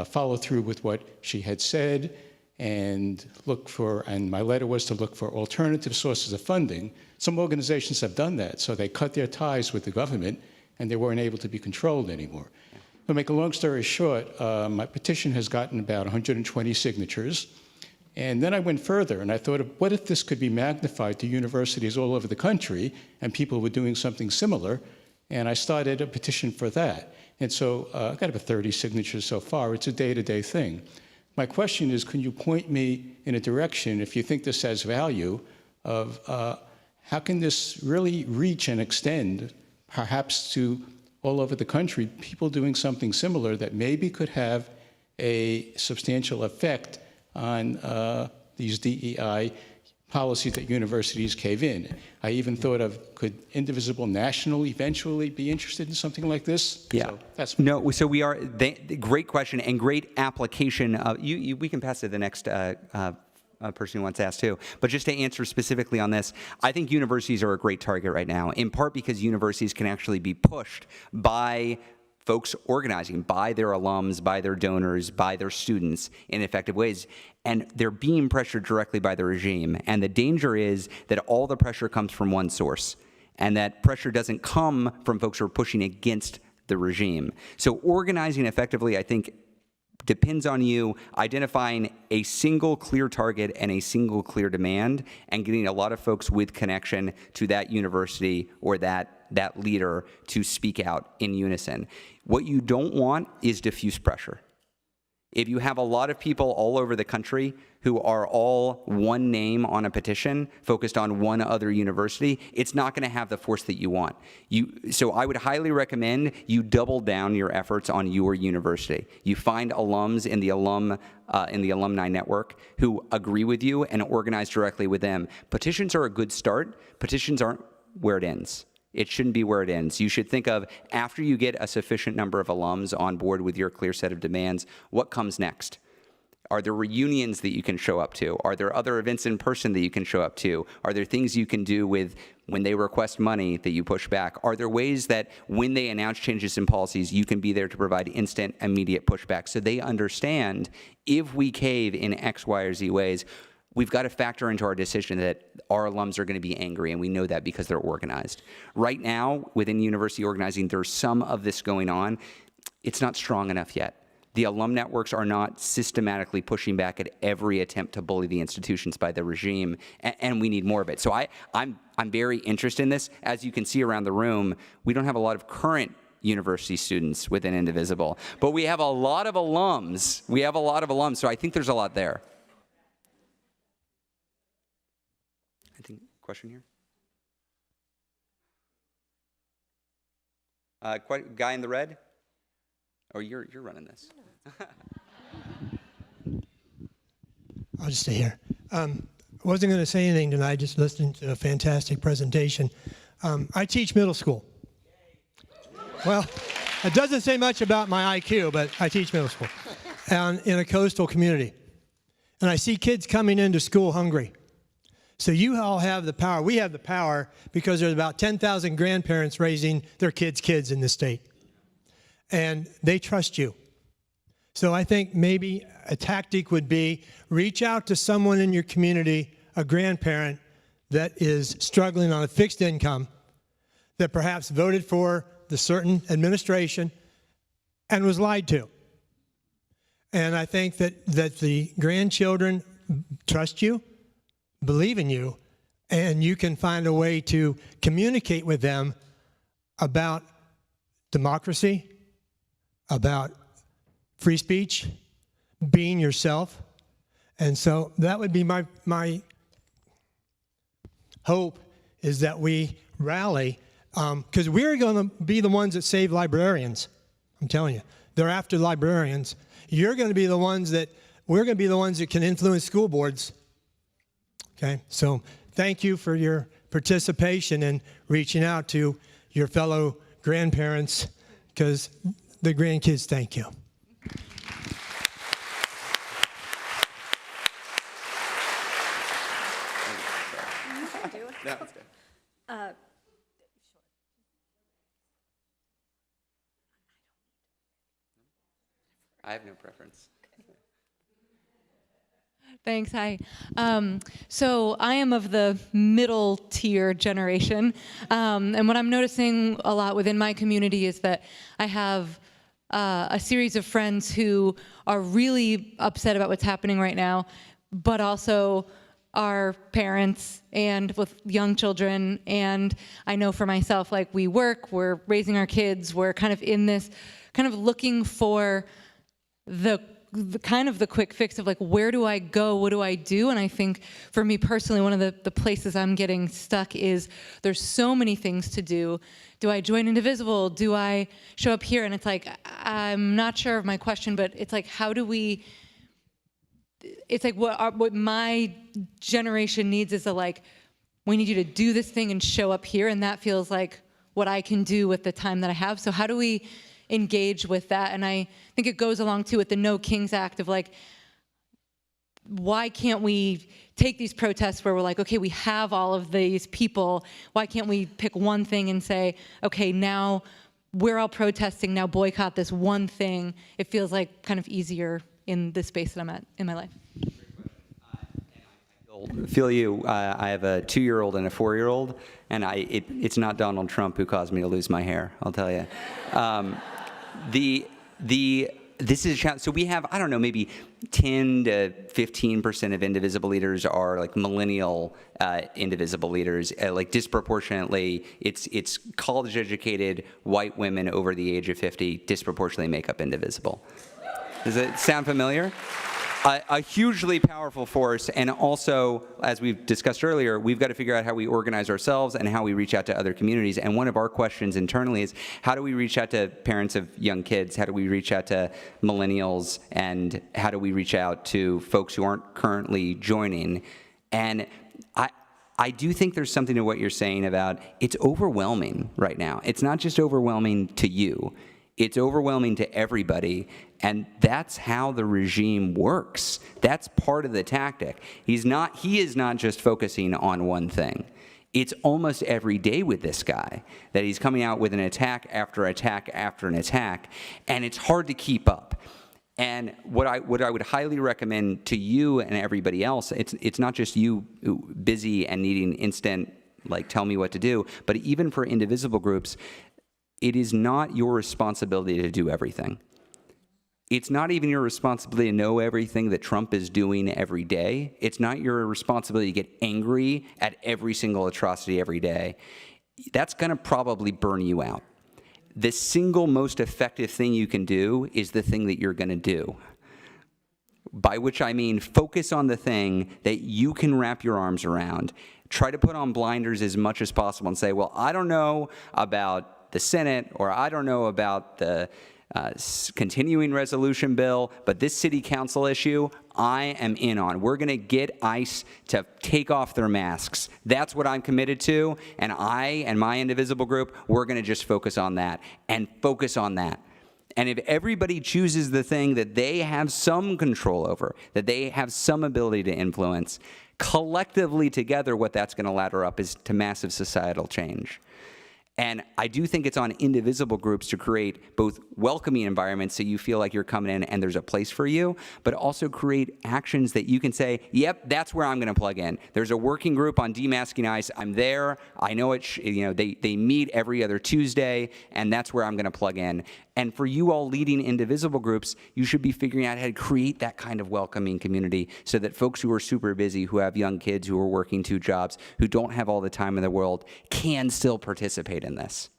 follow through with what she had said and my letter was to look for alternative sources of funding. Some organizations have done that, so they cut their ties with the government and they weren't able to be controlled anymore. To make a long story short, my petition has gotten about 120 signatures. And then I went further and I thought, what if this could be magnified to universities all over the country and people were doing something similar? And I started a petition for that. And so I've got about 30 signatures so far. It's a day-to-day thing. My question is, can you point me in a direction, if you think this has value, of how can this really reach and extend perhaps to all over the country, people doing something similar that maybe could have a substantial effect on these DEI policies that universities cave in. I even thought of, could Indivisible National eventually be interested in something like this? Yeah. So that's no, so we are, great question and great application. We can pass to the next person who wants to ask too. But just to answer specifically on this, I think universities are a great target right now, in part because universities can actually be pushed by folks organizing, by their alums, by their donors, by their students in effective ways. And they're being pressured directly by the regime. And the danger is that all the pressure comes from one source, and that pressure doesn't come from folks who are pushing against the regime. So organizing effectively, I think, depends on you identifying a single clear target and a single clear demand, and getting a lot of folks with connection to that university or that leader to speak out in unison. What you don't want is diffuse pressure. If you have a lot of people all over the country who are all one name on a petition focused on one other university, it's not going to have the force that you want. So I would highly recommend you double down your efforts on your university. You find alums in the alumni network who agree with you and organize directly with them. Petitions are a good start. Petitions aren't where it ends. It shouldn't be where it ends. You should think of, after you get a sufficient number of alums on board with your clear set of demands, what comes next? Are there reunions that you can show up to? Are there other events in person that you can show up to? Are there things you can do with when they request money that you push back? Are there ways that when they announce changes in policies, you can be there to provide instant, immediate pushback so they understand if we cave in X, Y, or Z ways, we've got to factor into our decision that our alums are going to be angry, and we know that because they're organized. Right now, within university organizing, there's some of this going on. It's not strong enough yet. The alum networks are not systematically pushing back at every attempt to bully the institutions by the regime, and we need more of it. So I'm very interested in this. As you can see around the room, we don't have a lot of current university students within Indivisible, but we have a lot of alums. So I think there's a lot there. I think, question here? Guy in the red? Oh, you're running this. I'll just stay here. I wasn't going to say anything tonight, just listening to a fantastic presentation. I teach middle school. Well, it doesn't say much about my IQ, but I teach middle school and in a coastal community. And I see kids coming into school hungry. So you all have the power. We have the power because there's about 10,000 grandparents raising their kids in the state. And they trust you. So I think maybe a tactic would be reach out to someone in your community, a grandparent that is struggling on a fixed income, that perhaps voted for the certain administration and was lied to. And I think that the grandchildren trust you, believe in you, and you can find a way to communicate with them about democracy, about free speech, being yourself. And so that would be my hope, is that we rally, because we're going to be the ones that save librarians. I'm telling you, they're after librarians. You're going to be the ones that, we're going to be the ones that can influence school boards. Okay, so thank you for your participation and reaching out to your fellow grandparents, because the grandkids thank you. I have no preference. Thanks. Hi. So I am of the middle tier generation. And what I'm noticing a lot within my community is that I have a series of friends who are really upset about what's happening right now, but also are parents and with young children. And I know for myself, like, we work, we're raising our kids, we're kind of in this, kind of looking for the kind of the quick fix of like, where do I go? What do I do? And I think for me personally, one of the places I'm getting stuck is there's so many things to do. Do I join Indivisible? Do I show up here? And it's like, I'm not sure of my question, but it's like, how do we, it's like what my generation needs is we need you to do this thing and show up here. And that feels like what I can do with the time that I have. So how do we engage with that? And I think it goes along too with the No Kings Act of like, why can't we take these protests where we're like, okay, we have all of these people, why can't we pick one thing and say, okay, now we're all protesting, now boycott this one thing? It feels like kind of easier in the space that I'm at in my life. Feel you. I have a 2-year-old and a 4-year-old, and it's not Donald Trump who caused me to lose my hair, I'll tell you. This is a challenge. So we have, I don't know, maybe 10 to 15% of Indivisible leaders are like millennial Indivisible leaders. Like disproportionately, it's college-educated white women over the age of 50 disproportionately make up Indivisible. Does it sound familiar? A hugely powerful force, and also, as we've discussed earlier, we've got to figure out how we organize ourselves and how we reach out to other communities. And one of our questions internally is, how do we reach out to parents of young kids? How do we reach out to millennials? And how do we reach out to folks who aren't currently joining? And I do think there's something to what you're saying about it's overwhelming right now. It's not just overwhelming to you. It's overwhelming to everybody, and that's how the regime works. That's part of the tactic. He is not just focusing on one thing. It's almost every day with this guy that he's coming out with an attack after attack after an attack, and it's hard to keep up. And what I would highly recommend to you and everybody else, it's not just you busy and needing instant, like, tell me what to do, but even for Indivisible groups, it is not your responsibility to do everything. It's not even your responsibility to know everything that Trump is doing every day. It's not your responsibility to get angry at every single atrocity every day. That's going to probably burn you out. The single most effective thing you can do is the thing that you're going to do. By which I mean focus on the thing that you can wrap your arms around. Try to put on blinders as much as possible and say, well, I don't know about the Senate, or I don't know about the continuing resolution bill, but this city council issue, I am in on. We're going to get ICE to take off their masks. That's what I'm committed to, and I and my Indivisible group, we're going to just focus on that, and focus on that. And if everybody chooses the thing that they have some control over, that they have some ability to influence, collectively together, what that's going to ladder up is to massive societal change. And I do think it's on Indivisible groups to create both welcoming environments so you feel like you're coming in and there's a place for you, but also create actions that you can say, yep, that's where I'm going to plug in. There's a working group on demasking ICE. I'm there. I know it. They meet every other Tuesday, and that's where I'm going to plug in. And for you all leading Indivisible groups, you should be figuring out how to create that kind of welcoming community so that folks who are super busy, who have young kids, who are working 2 jobs, who don't have all the time in the world, can still participate in this.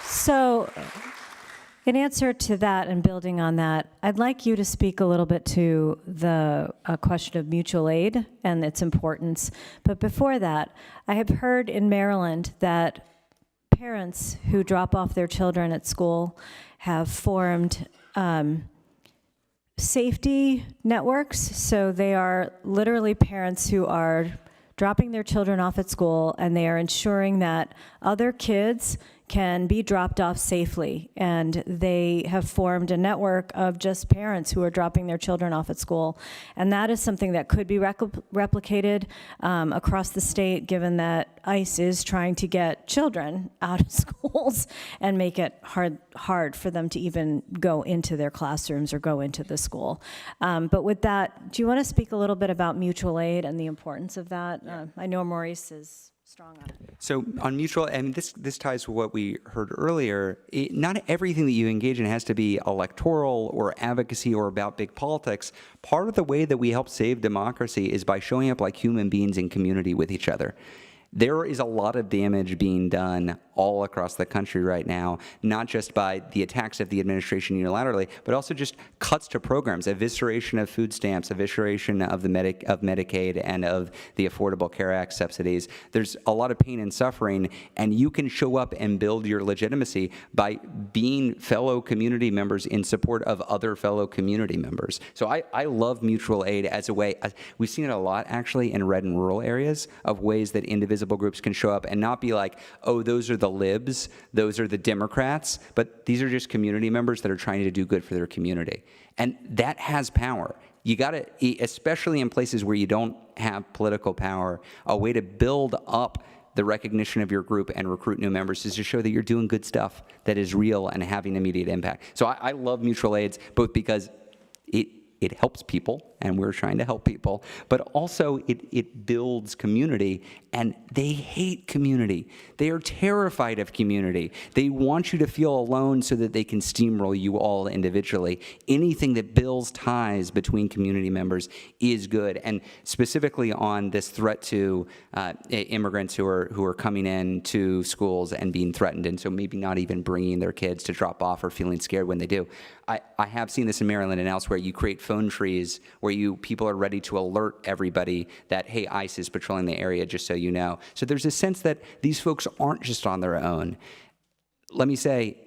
So, in answer to that and building on that, I'd like you to speak a little bit to the question of mutual aid and its importance. But before that, I have heard in Maryland that parents who drop off their children at school have formed safety networks. So they are literally parents who are dropping their children off at school, and they are ensuring that other kids can be dropped off safely. And they have formed a network of just parents who are dropping their children off at school. And that is something that could be replicated across the state, given that ICE is trying to get children out of schools and make it hard for them to even go into their classrooms or go into the school. But with that, do you want to speak a little bit about mutual aid and the importance of that? I know Maurice is strong on it. So on mutual, and this ties to what we heard earlier, not everything that you engage in has to be electoral or advocacy or about big politics. Part of the way that we help save democracy is by showing up like human beings in community with each other. There is a lot of damage being done all across the country right now, not just by the attacks of the administration unilaterally, but also just cuts to programs, evisceration of food stamps, evisceration of Medicaid and of the Affordable Care Act subsidies. There's a lot of pain and suffering, and you can show up and build your legitimacy by being fellow community members in support of other fellow community members. So I love mutual aid as a way. We've seen it a lot, actually, in red and rural areas, of ways that indivisible groups can show up and not be like, oh, those are the libs, those are the Democrats, but these are just community members that are trying to do good for their community. And that has power. You got to, especially in places where you don't have political power, a way to build up the recognition of your group and recruit new members is to show that you're doing good stuff that is real and having immediate impact. So I love mutual aids, both because it helps people, and we're trying to help people, but also it builds community, and they hate community. They are terrified of community. They want you to feel alone so that they can steamroll you all individually. Anything that builds ties between community members is good, and specifically on this threat to immigrants who are coming in to schools and being threatened, and so maybe not even bringing their kids to drop off or feeling scared when they do. I have seen this in Maryland and elsewhere. You create phone trees where people are ready to alert everybody that, hey, ICE is patrolling the area, just so you know. So there's a sense that these folks aren't just on their own. Let me say,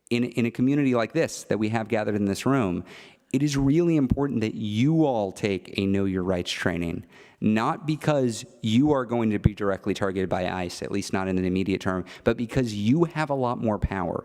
in a community like this that we have gathered in this room, it is really important that you all take a Know Your Rights training, not because you are going to be directly targeted by ICE, at least not in the immediate term, but because you have a lot more power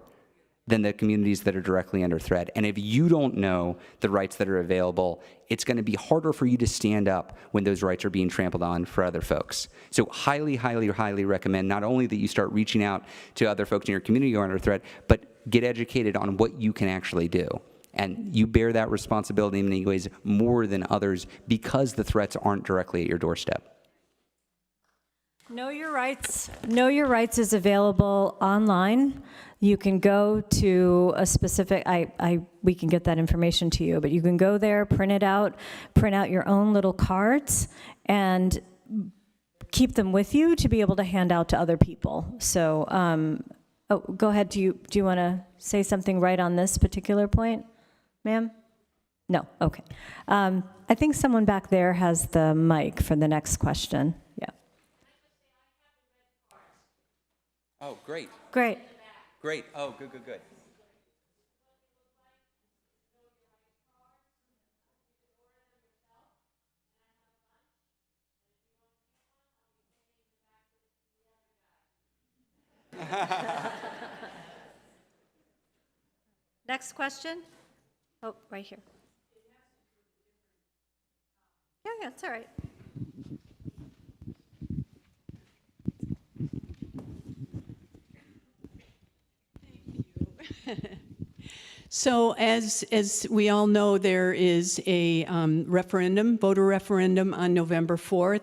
than the communities that are directly under threat. And if you don't know the rights that are available, it's going to be harder for you to stand up when those rights are being trampled on for other folks. So highly, highly, highly recommend not only that you start reaching out to other folks in your community who are under threat, but get educated on what you can actually do. And you bear that responsibility in many ways more than others because the threats aren't directly at your doorstep. Know Your Rights. Know Your Rights is available online. You can go to a specific, we can get that information to you, but you can go there, print it out, print out your own little cards, and keep them with you to be able to hand out to other people. So, go ahead. Do you want to say something right on this particular point, ma'am? No. Okay. I think someone back there has the mic for the next question. Yeah. Oh, great. Great. Great. Oh, good, good, good. Next question. Oh, right here. Yeah, it's all right. So as we all know, there is a voter referendum on November 4th.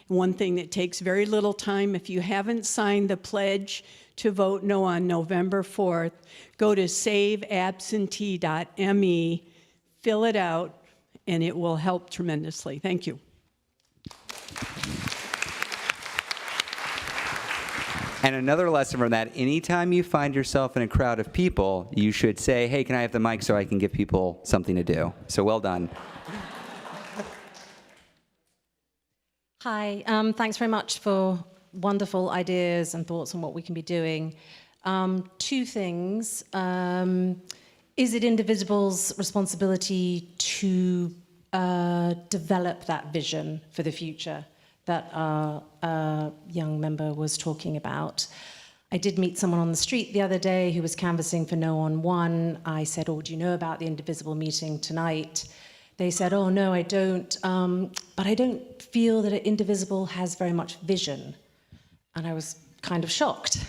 One thing that takes very little time, if you haven't signed the pledge to vote no on November 4th, go to saveabsentee.me, fill it out, and it will help tremendously. Thank you. And another lesson from that, anytime you find yourself in a crowd of people, you should say, hey, can I have the mic so I can give people something to do? So well done. Hi, thanks very much for wonderful ideas and thoughts on what we can be doing. Two things. Is it Indivisible's responsibility to develop that vision for the future that our young member was talking about? I did meet someone on the street the other day who was canvassing for No on One. I said, oh, do you know about the Indivisible meeting tonight? They said, oh, no, I don't, but I don't feel that Indivisible has very much vision. And I was kind of shocked.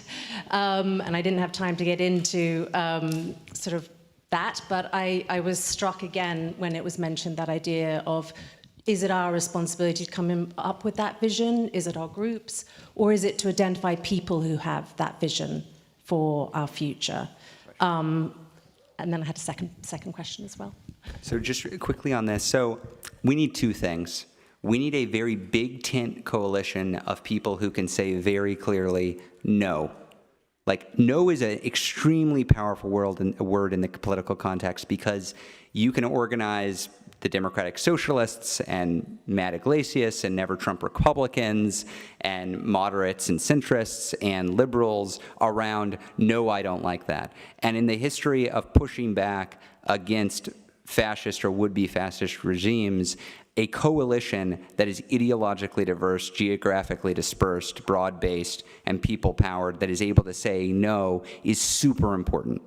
And I didn't have time to get into sort of that, but I was struck again when it was mentioned, that idea of, is it our responsibility to come up with that vision? Is it our groups? Or is it to identify people who have that vision for our future? And then I had a second question as well. So just quickly on this. So we need two things. We need a very big tent coalition of people who can say very clearly, no. Like, no is an extremely powerful word in the political context, because you can organize the Democratic Socialists and Matt Iglesias and Never Trump Republicans and moderates and centrists and liberals around, no, I don't like that. And in the history of pushing back against fascist or would-be fascist regimes, a coalition that is ideologically diverse, geographically dispersed, broad-based, and people-powered that is able to say no is super important.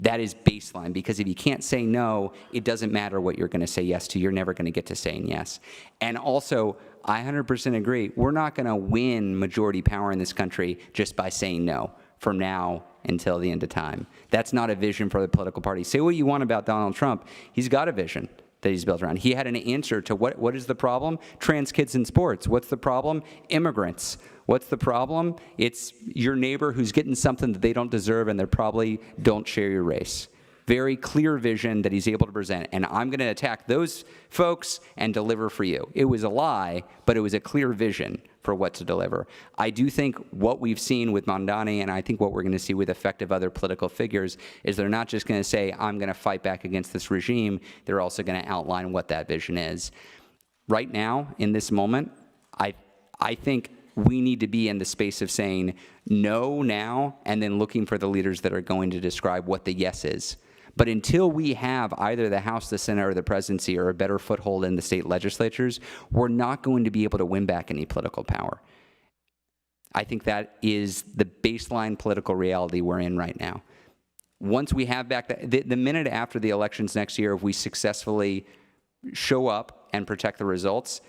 That is baseline, because if you can't say no, it doesn't matter what you're going to say yes to. You're never going to get to saying yes. And also, I 100% agree, we're not going to win majority power in this country just by saying no from now until the end of time. That's not a vision for the political party. Say what you want about Donald Trump. He's got a vision that he's built around. He had an answer to what is the problem? Trans kids in sports. What's the problem? Immigrants. What's the problem? It's your neighbor who's getting something that they don't deserve and they probably don't share your race. Very clear vision that he's able to present. And I'm going to attack those folks and deliver for you. It was a lie, but it was a clear vision for what to deliver. I do think what we've seen with Mondani, and I think what we're going to see with effective other political figures, is they're not just going to say, I'm going to fight back against this regime. They're also going to outline what that vision is. Right now, in this moment, I think we need to be in the space of saying no now and then looking for the leaders that are going to describe what the yes is. But until we have either the House, the Senate, or the presidency, or a better foothold in the state legislatures, we're not going to be able to win back any political power. I think that is the baseline political reality we're in right now. Once we have back the minute after the elections next year, if we successfully show up and protect the results,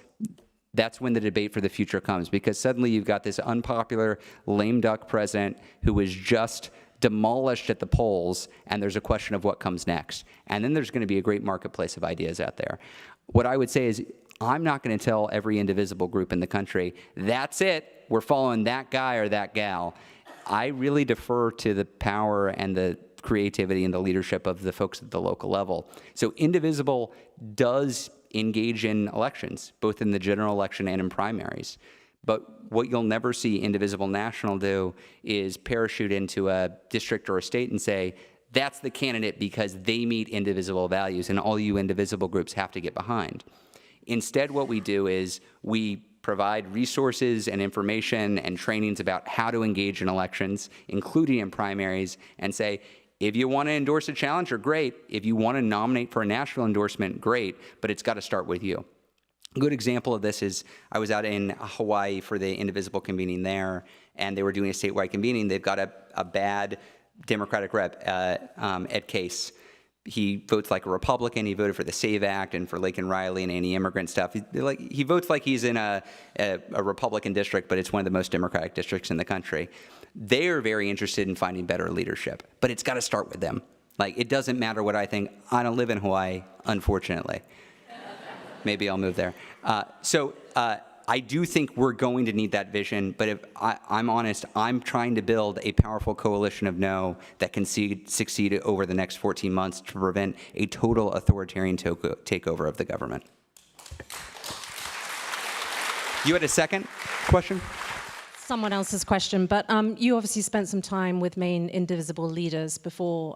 that's when the debate for the future comes, because suddenly you've got this unpopular, lame duck president who is just demolished at the polls, and there's a question of what comes next. And then there's going to be a great marketplace of ideas out there. What I would say is, I'm not going to tell every indivisible group in the country, that's it, we're following that guy or that gal. I really defer to the power and the creativity and the leadership of the folks at the local level. So Indivisible does engage in elections, both in the general election and in primaries. But what you'll never see Indivisible National do is parachute into a district or a state and say, that's the candidate because they meet indivisible values and all you indivisible groups have to get behind. Instead, what we do is we provide resources and information and trainings about how to engage in elections, including in primaries, and say, if you want to endorse a challenger, great. If you want to nominate for a national endorsement, great, but it's got to start with you. A good example of this is I was out in Hawaii for the Indivisible convening there, and they were doing a statewide convening. They've got a bad Democratic rep, Ed Case. He votes like a Republican. He voted for the SAVE Act and for Laken Riley and anti-immigrant stuff. He votes like he's in a Republican district, but it's one of the most Democratic districts in the country. They are very interested in finding better leadership, but it's got to start with them. Like, it doesn't matter what I think. I don't live in Hawaii, unfortunately. Maybe I'll move there. I do think we're going to need that vision, but if I'm honest, I'm trying to build a powerful coalition of no that can succeed over the next 14 months to prevent a total authoritarian takeover of the government. You had a second question? Someone else's question, but you obviously spent some time with Maine Indivisible leaders before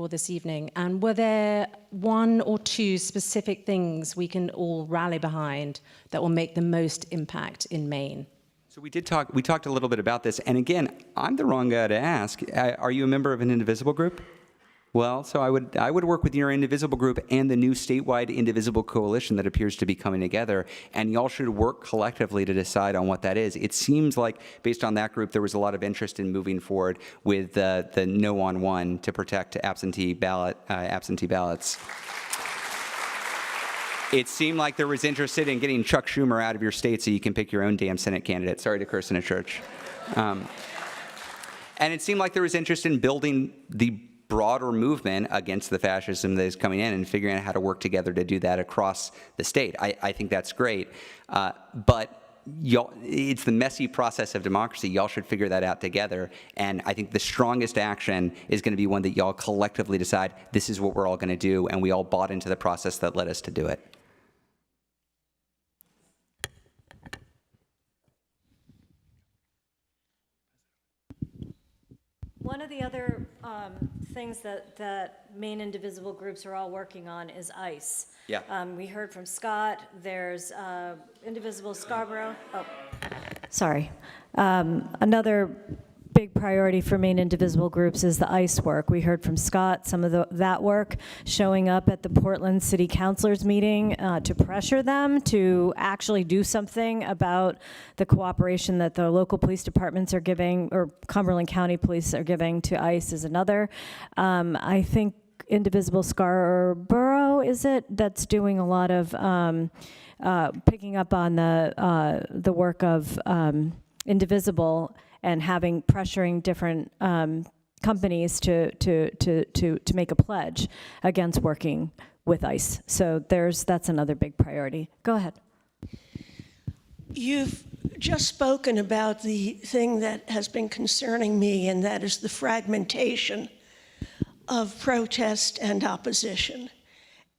this evening, and were there one or two specific things we can all rally behind that will make the most impact in Maine? So we talked a little bit about this, and again, I'm the wrong guy to ask. Are you a member of an Indivisible group? Well, so I would work with your Indivisible group and the new statewide Indivisible coalition that appears to be coming together, and y'all should work collectively to decide on what that is. It seems like, based on that group, there was a lot of interest in moving forward with the no on one to protect absentee ballots. It seemed like there was interest in getting Chuck Schumer out of your state so you can pick your own damn Senate candidate. Sorry to curse in a church. And it seemed like there was interest in building the broader movement against the fascism that is coming in and figuring out how to work together to do that across the state. I think that's great. But it's the messy process of democracy. Y'all should figure that out together. And I think the strongest action is going to be one that y'all collectively decide this is what we're all going to do, and we all bought into the process that led us to do it. One of the other things that Maine Indivisible groups are all working on is ICE. Yeah. We heard from Scott. There's Indivisible Scarborough. Oh, sorry. Another big priority for Maine Indivisible groups is the ICE work. We heard from Scott some of that work showing up at the Portland City Councilors meeting to pressure them to actually do something about the cooperation that the local police departments are giving, or Cumberland County Police are giving to ICE is another. I think Indivisible Scarborough, is it, that's doing a lot of picking up on the work of Indivisible and pressuring different companies to make a pledge against working with ICE. So that's another big priority. Go ahead. You've just spoken about the thing that has been concerning me, and that is the fragmentation of protest and opposition.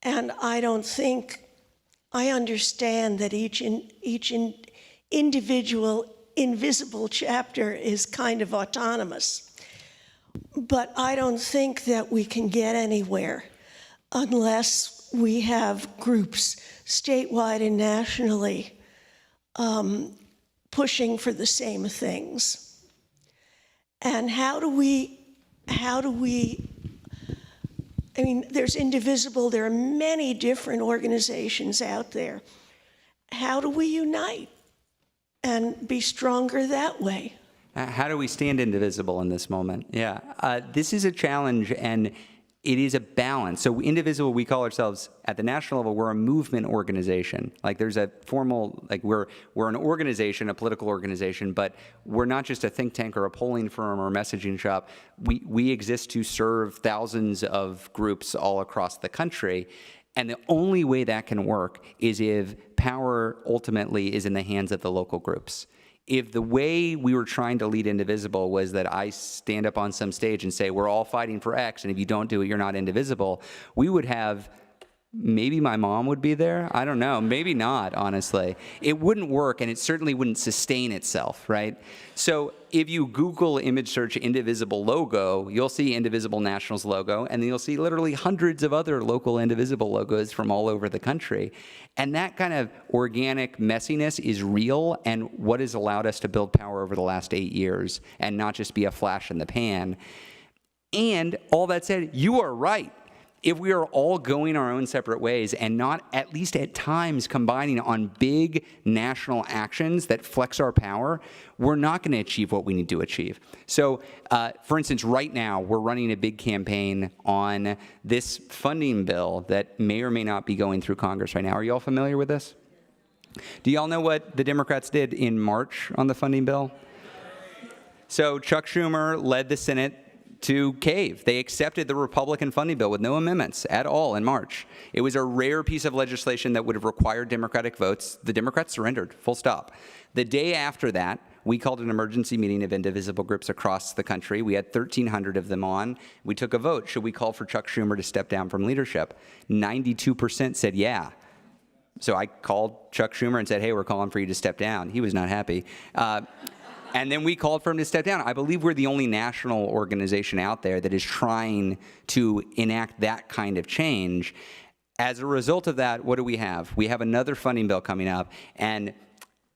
And I don't think I understand that each individual invisible chapter is kind of autonomous. But I don't think that we can get anywhere unless we have groups statewide and nationally pushing for the same things. And how do we, I mean, there's Indivisible, there are many different organizations out there. How do we unite and be stronger that way? How do we stand indivisible in this moment? Yeah, this is a challenge, and it is a balance. So Indivisible, we call ourselves, at the national level, we're a movement organization. Like there's a formal, like we're an organization, a political organization, but we're not just a think tank or a polling firm or a messaging shop. We exist to serve thousands of groups all across the country. And the only way that can work is if power ultimately is in the hands of the local groups. If the way we were trying to lead Indivisible was that I stand up on some stage and say, we're all fighting for X, and if you don't do it, you're not indivisible, we would have, maybe my mom would be there. I don't know. Maybe not, honestly. It wouldn't work, and it certainly wouldn't sustain itself, right? So if you Google image search Indivisible logo, you'll see Indivisible National's logo, and then you'll see literally hundreds of other local Indivisible logos from all over the country. And that kind of organic messiness is real, and what has allowed us to build power over the last 8 years and not just be a flash in the pan. And all that said, you are right. If we are all going our own separate ways and not, at least at times, combining on big national actions that flex our power, we're not going to achieve what we need to achieve. So, for instance, right now, we're running a big campaign on this funding bill that may or may not be going through Congress right now. Are you all familiar with this? Do y'all know what the Democrats did in March on the funding bill? So Chuck Schumer led the Senate to cave. They accepted the Republican funding bill with no amendments at all in March. It was a rare piece of legislation that would have required Democratic votes. The Democrats surrendered, full stop. The day after that, we called an emergency meeting of Indivisible groups across the country. We had 1,300 of them on. We took a vote. Should we call for Chuck Schumer to step down from leadership? 92% said yeah. So I called Chuck Schumer and said, hey, we're calling for you to step down. He was not happy. And then we called for him to step down. I believe we're the only national organization out there that is trying to enact that kind of change. As a result of that, what do we have? We have another funding bill coming up, and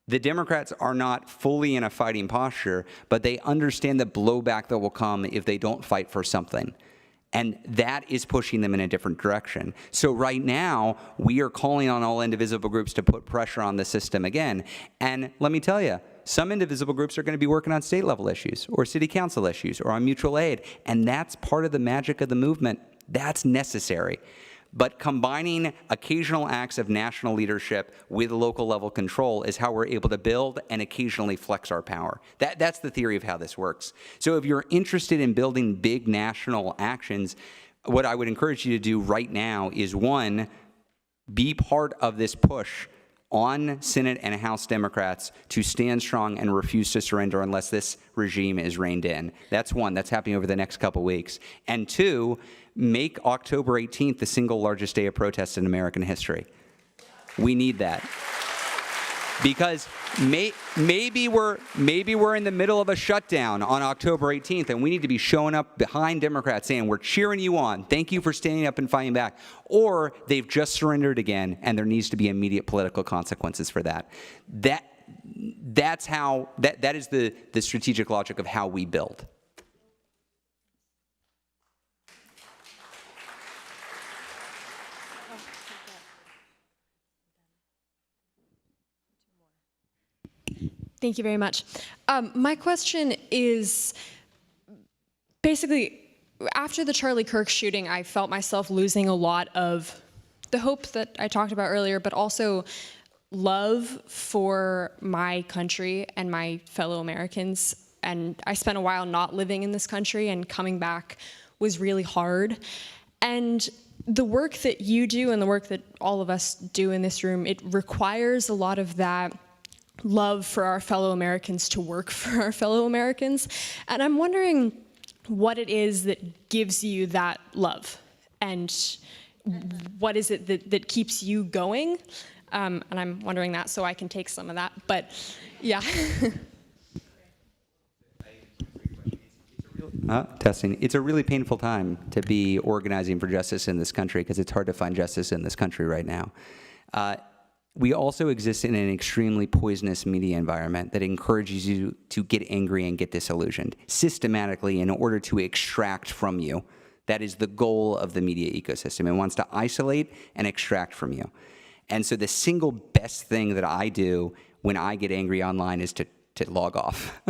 the Democrats are not fully in a fighting posture, but they understand the blowback that will come if they don't fight for something. And that is pushing them in a different direction. So right now, we are calling on all Indivisible groups to put pressure on the system again. And let me tell you, some Indivisible groups are going to be working on state level issues or city council issues or on mutual aid. And that's part of the magic of the movement. That's necessary. But combining occasional acts of national leadership with local level control is how we're able to build and occasionally flex our power. That's the theory of how this works. So if you're interested in building big national actions, what I would encourage you to do right now is, one, be part of this push on Senate and House Democrats to stand strong and refuse to surrender unless this regime is reined in. That's one. That's happening over the next couple weeks. And two, make October 18th the single largest day of protest in American history. We need that. Because maybe we're in the middle of a shutdown on October 18th, and we need to be showing up behind Democrats saying, we're cheering you on. Thank you for standing up and fighting back. Or they've just surrendered again, and there needs to be immediate political consequences for that. That is the strategic logic of how we build. Thank you very much. My question is, basically, after the Charlie Kirk shooting, I felt myself losing a lot of the hope that I talked about earlier, but also love for my country and my fellow Americans. And I spent a while not living in this country, and coming back was really hard. And the work that you do and the work that all of us do in this room, it requires a lot of that love for our fellow Americans to work for our fellow Americans. And I'm wondering what it is that gives you that love, and what is it that keeps you going? And I'm wondering that so I can take some of that, but yeah. Testing. It's a really painful time to be organizing for justice in this country, because it's hard to find justice in this country right now. We also exist in an extremely poisonous media environment that encourages you to get angry and get disillusioned systematically in order to extract from you. That is the goal of the media ecosystem. It wants to isolate and extract from you. And so the single best thing that I do when I get angry online is to log off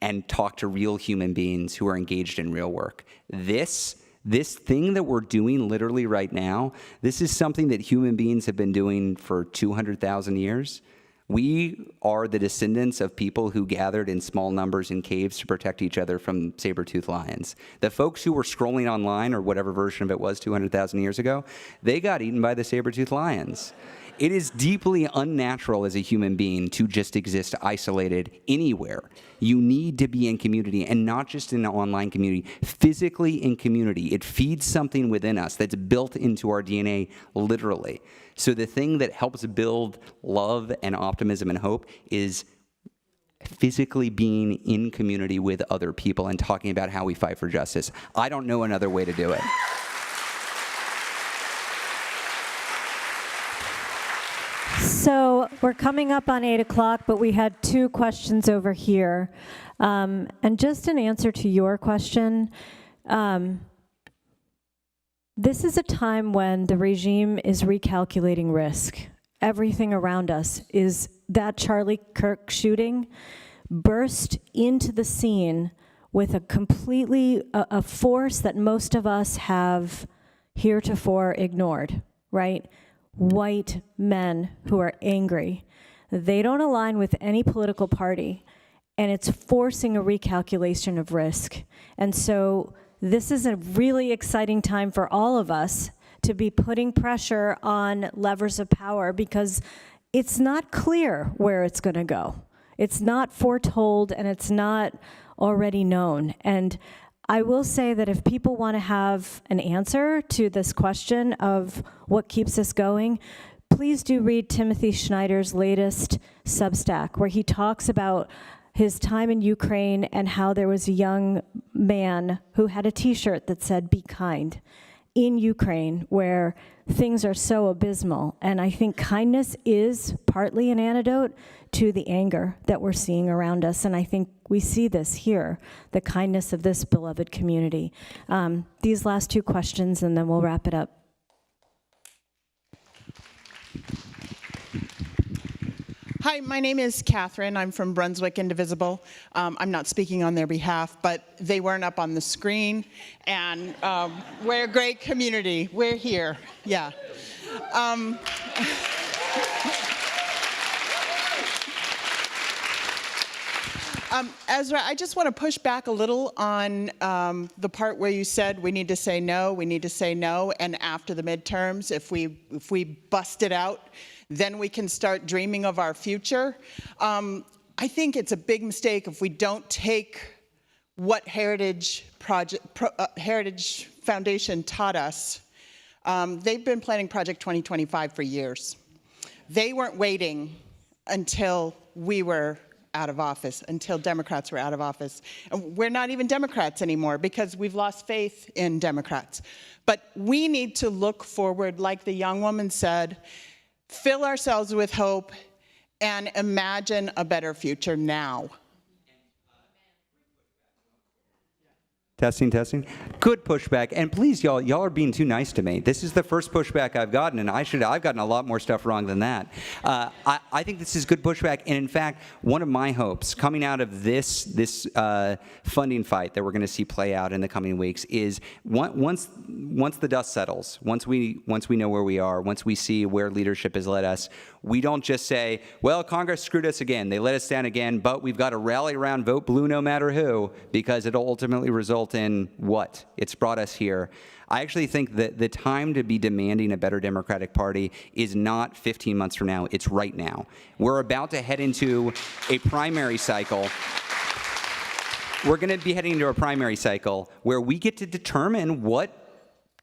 and talk to real human beings who are engaged in real work. This thing that we're doing literally right now, this is something that human beings have been doing for 200,000 years. We are the descendants of people who gathered in small numbers in caves to protect each other from saber-toothed lions. The folks who were scrolling online, or whatever version of it was 200,000 years ago, they got eaten by the saber-toothed lions. It is deeply unnatural as a human being to just exist isolated anywhere. You need to be in community, and not just in an online community, physically in community. It feeds something within us that's built into our DNA, literally. So the thing that helps build love and optimism and hope is physically being in community with other people and talking about how we fight for justice. I don't know another way to do it. So we're coming up on 8 o'clock, but we had 2 questions over here. And just an answer to your question, this is a time when the regime is recalculating risk. Everything around us is that Charlie Kirk shooting burst into the scene with a force that most of us have heretofore ignored, right? White men who are angry. They don't align with any political party, and it's forcing a recalculation of risk. And so this is a really exciting time for all of us to be putting pressure on levers of power, because it's not clear where it's going to go. It's not foretold, and it's not already known. And I will say that if people want to have an answer to this question of what keeps us going, please do read Timothy Schneider's latest Substack, where he talks about his time in Ukraine and how there was a young man who had a t-shirt that said, "Be kind," in Ukraine, where things are so abysmal. And I think kindness is partly an antidote to the anger that we're seeing around us. And I think we see this here, the kindness of this beloved community. These last 2 questions, and then we'll wrap it up. Hi, my name is Catherine. I'm from Brunswick Indivisible. I'm not speaking on their behalf, but they weren't up on the screen, and we're a great community. We're here, yeah. Ezra, I just want to push back a little on the part where you said we need to say no, and after the midterms, if we bust it out, then we can start dreaming of our future. I think it's a big mistake if we don't take what Heritage Foundation taught us. They've been planning Project 2025 for years. They weren't waiting until we were out of office, until Democrats were out of office. And we're not even Democrats anymore because we've lost faith in Democrats. But we need to look forward, like the young woman said, fill ourselves with hope, and imagine a better future now. Testing, testing. Good pushback. And please, y'all are being too nice to me. This is the first pushback I've gotten, and I've gotten a lot more stuff wrong than that. I think this is good pushback. And in fact, one of my hopes coming out of this funding fight that we're going to see play out in the coming weeks is once the dust settles, once we know where we are, once we see where leadership has led us, we don't just say, well, Congress screwed us again. They let us down again, but we've got to rally around, vote blue no matter who, because it'll ultimately result in what? It's brought us here. I actually think that the time to be demanding a better Democratic Party is not 15 months from now. It's right now. We're about to head into a primary cycle. We're going to be heading into a primary cycle where we get to determine what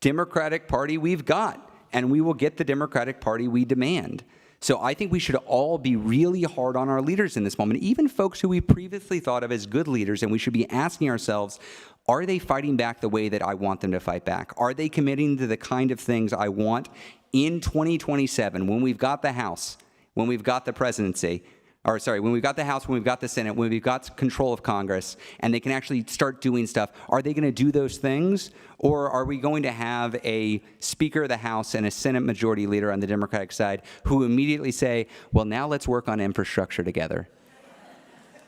Democratic Party we've got, and we will get the Democratic Party we demand. So I think we should all be really hard on our leaders in this moment, even folks who we previously thought of as good leaders, and we should be asking ourselves, are they fighting back the way that I want them to fight back? Are they committing to the kind of things I want in 2027 when we've got the House, when we've got the presidency, when we've got the House, when we've got the Senate, when we've got control of Congress, and they can actually start doing stuff? Are they going to do those things? Or are we going to have a Speaker of the House and a Senate Majority Leader on the Democratic side who immediately say, well, now let's work on infrastructure together?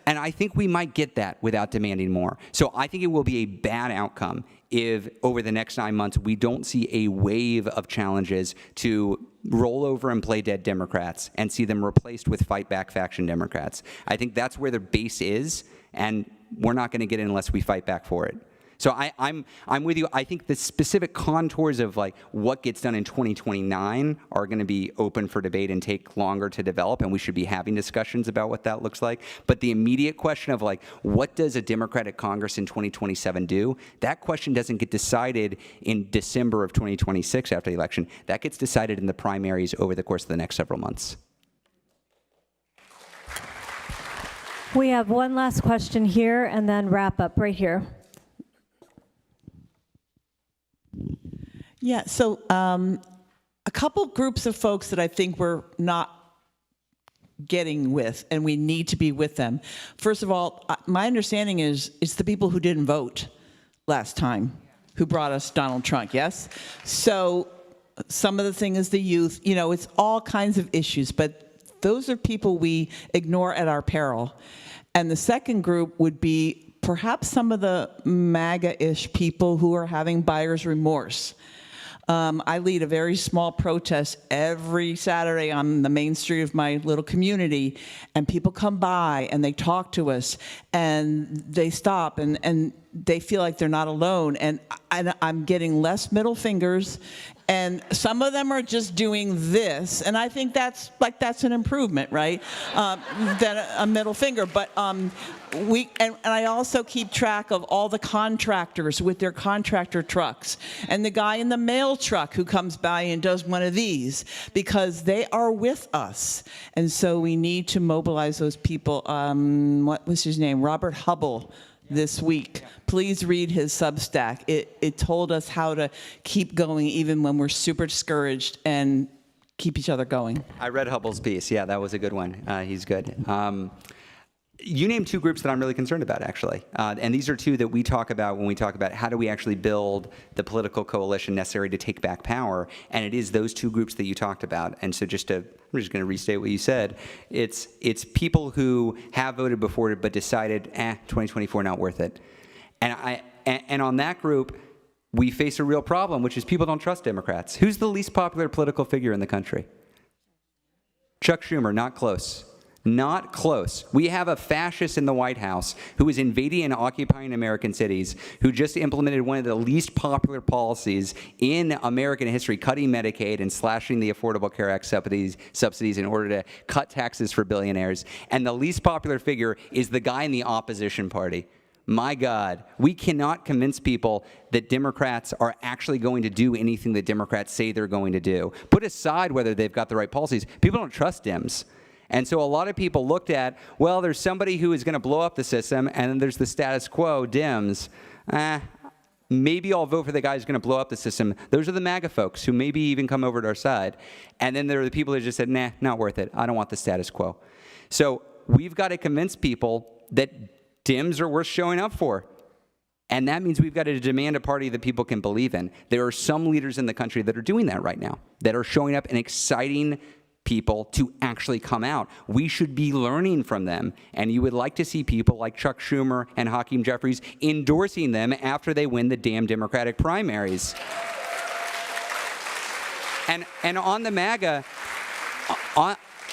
And I think we might get that without demanding more. So I think it will be a bad outcome if over the next 9 months we don't see a wave of challenges to roll over and play dead Democrats and see them replaced with fight back faction Democrats. I think that's where the base is, and we're not going to get it unless we fight back for it. So I'm with you. I think the specific contours of like what gets done in 2029 are going to be open for debate and take longer to develop, and we should be having discussions about what that looks like. But the immediate question of like, what does a Democratic Congress in 2027 do? That question doesn't get decided in December of 2026 after the election. That gets decided in the primaries over the course of the next several months. We have one last question here and then wrap up right here. Yeah, so a couple groups of folks that I think we're not getting with, and we need to be with them. First of all, my understanding is it's the people who didn't vote last time who brought us Donald Trump, yes? So some of the thing is the youth, you know, it's all kinds of issues, but those are people we ignore at our peril. And the second group would be perhaps some of the MAGA-ish people who are having buyer's remorse. I lead a very small protest every Saturday on the main street of my little community, and people come by and they talk to us and they stop and they feel like they're not alone. And I'm getting less middle fingers, and some of them are just doing this, and I think that's an improvement, right? Than a middle finger. But and I also keep track of all the contractors with their contractor trucks, and the guy in the mail truck who comes by and does one of these, because they are with us. And so we need to mobilize those people. What was his name? Robert Hubble. This week. Please read his Substack. It told us how to keep going even when we're super discouraged and keep each other going. I read Hubble's piece. Yeah, that was a good one. He's good. You named two groups that I'm really concerned about, actually. And these are two that we talk about when we talk about how do we actually build the political coalition necessary to take back power. And it is those two groups that you talked about. And so I'm just going to restate what you said. It's people who have voted before but decided, 2024 not worth it. And on that group, we face a real problem, which is people don't trust Democrats. Who's the least popular political figure in the country? Chuck Schumer, not close. Not close. We have a fascist in the White House who is invading and occupying American cities, who just implemented one of the least popular policies in American history, cutting Medicaid and slashing the Affordable Care Act subsidies in order to cut taxes for billionaires. And the least popular figure is the guy in the opposition party. My God, we cannot convince people that Democrats are actually going to do anything that Democrats say they're going to do. Put aside whether they've got the right policies. People don't trust Dems. And so a lot of people looked at, well, there's somebody who is going to blow up the system, and then there's the status quo, Dems. Maybe I'll vote for the guy who's going to blow up the system. Those are the MAGA folks who maybe even come over to our side. And then there are the people who just said, nah, not worth it. I don't want the status quo. So we've got to convince people that Dems are worth showing up for. And that means we've got to demand a party that people can believe in. There are some leaders in the country that are doing that right now, that are showing up and exciting people to actually come out. We should be learning from them. And you would like to see people like Chuck Schumer and Hakeem Jeffries endorsing them after they win the damn Democratic primaries. And on the MAGA,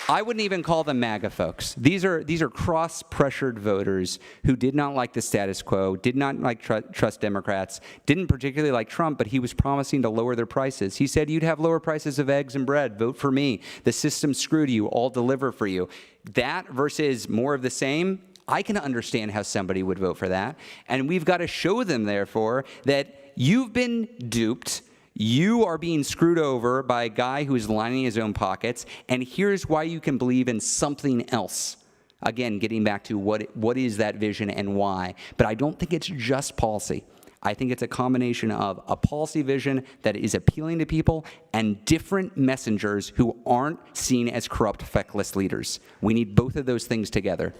I wouldn't even call them MAGA folks. These are cross-pressured voters who did not like the status quo, did not like trust Democrats, didn't particularly like Trump, but he was promising to lower their prices. He said, you'd have lower prices of eggs and bread, vote for me. The system screwed you, I'll deliver for you. That versus more of the same, I can understand how somebody would vote for that. And we've got to show them, therefore, that you've been duped. You are being screwed over by a guy who is lining his own pockets, and here's why you can believe in something else. Again, getting back to what is that vision and why. But I don't think it's just policy. I think it's a combination of a policy vision that is appealing to people and different messengers who aren't seen as corrupt, feckless leaders. We need both of those things together.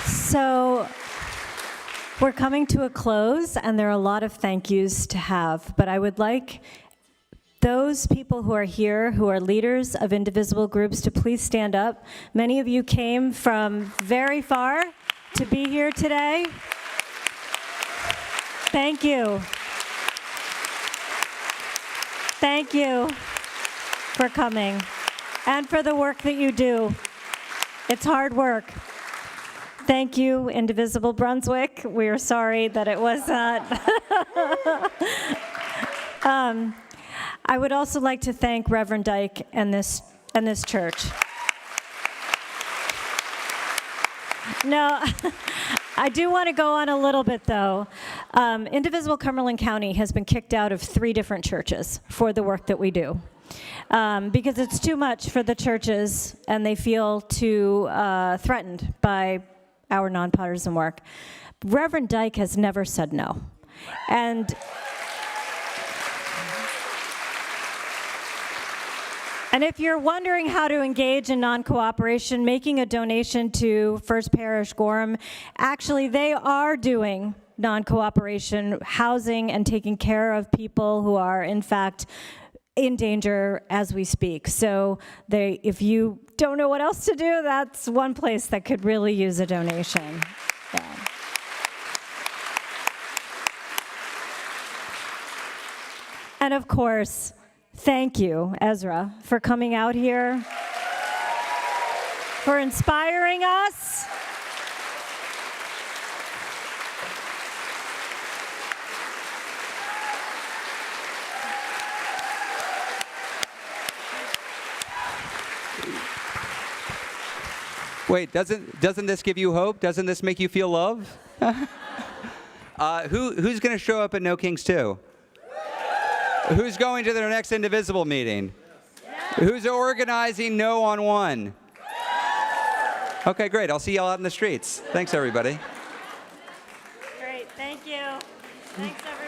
So we're coming to a close, and there are a lot of thank yous to have, but I would like those people who are here, who are leaders of indivisible groups, to please stand up. Many of you came from very far to be here today. Thank you. Thank you for coming and for the work that you do. It's hard work. Thank you, Indivisible Brunswick. We are sorry that it was not. I would also like to thank Reverend Dyke and this church. No, I do want to go on a little bit, though. Indivisible Cumberland County has been kicked out of 3 different churches for the work that we do. Because it's too much for the churches, and they feel too threatened by our nonpartisan work. Reverend Dyke has never said no. And if you're wondering how to engage in non-cooperation, making a donation to First Parish Gorham, actually they are doing non-cooperation, housing and taking care of people who are in fact in danger as we speak. So if you don't know what else to do, that's one place that could really use a donation. Yeah. And of course, thank you, Ezra, for coming out here, for inspiring us. Wait, doesn't this give you hope? Doesn't this make you feel love? Who's going to show up at No Kings 2? Who's going to their next Indivisible meeting? Who's organizing No on 1? Okay, great. I'll see y'all out in the streets. Thanks, everybody. Great. Thank you. Thanks, everyone.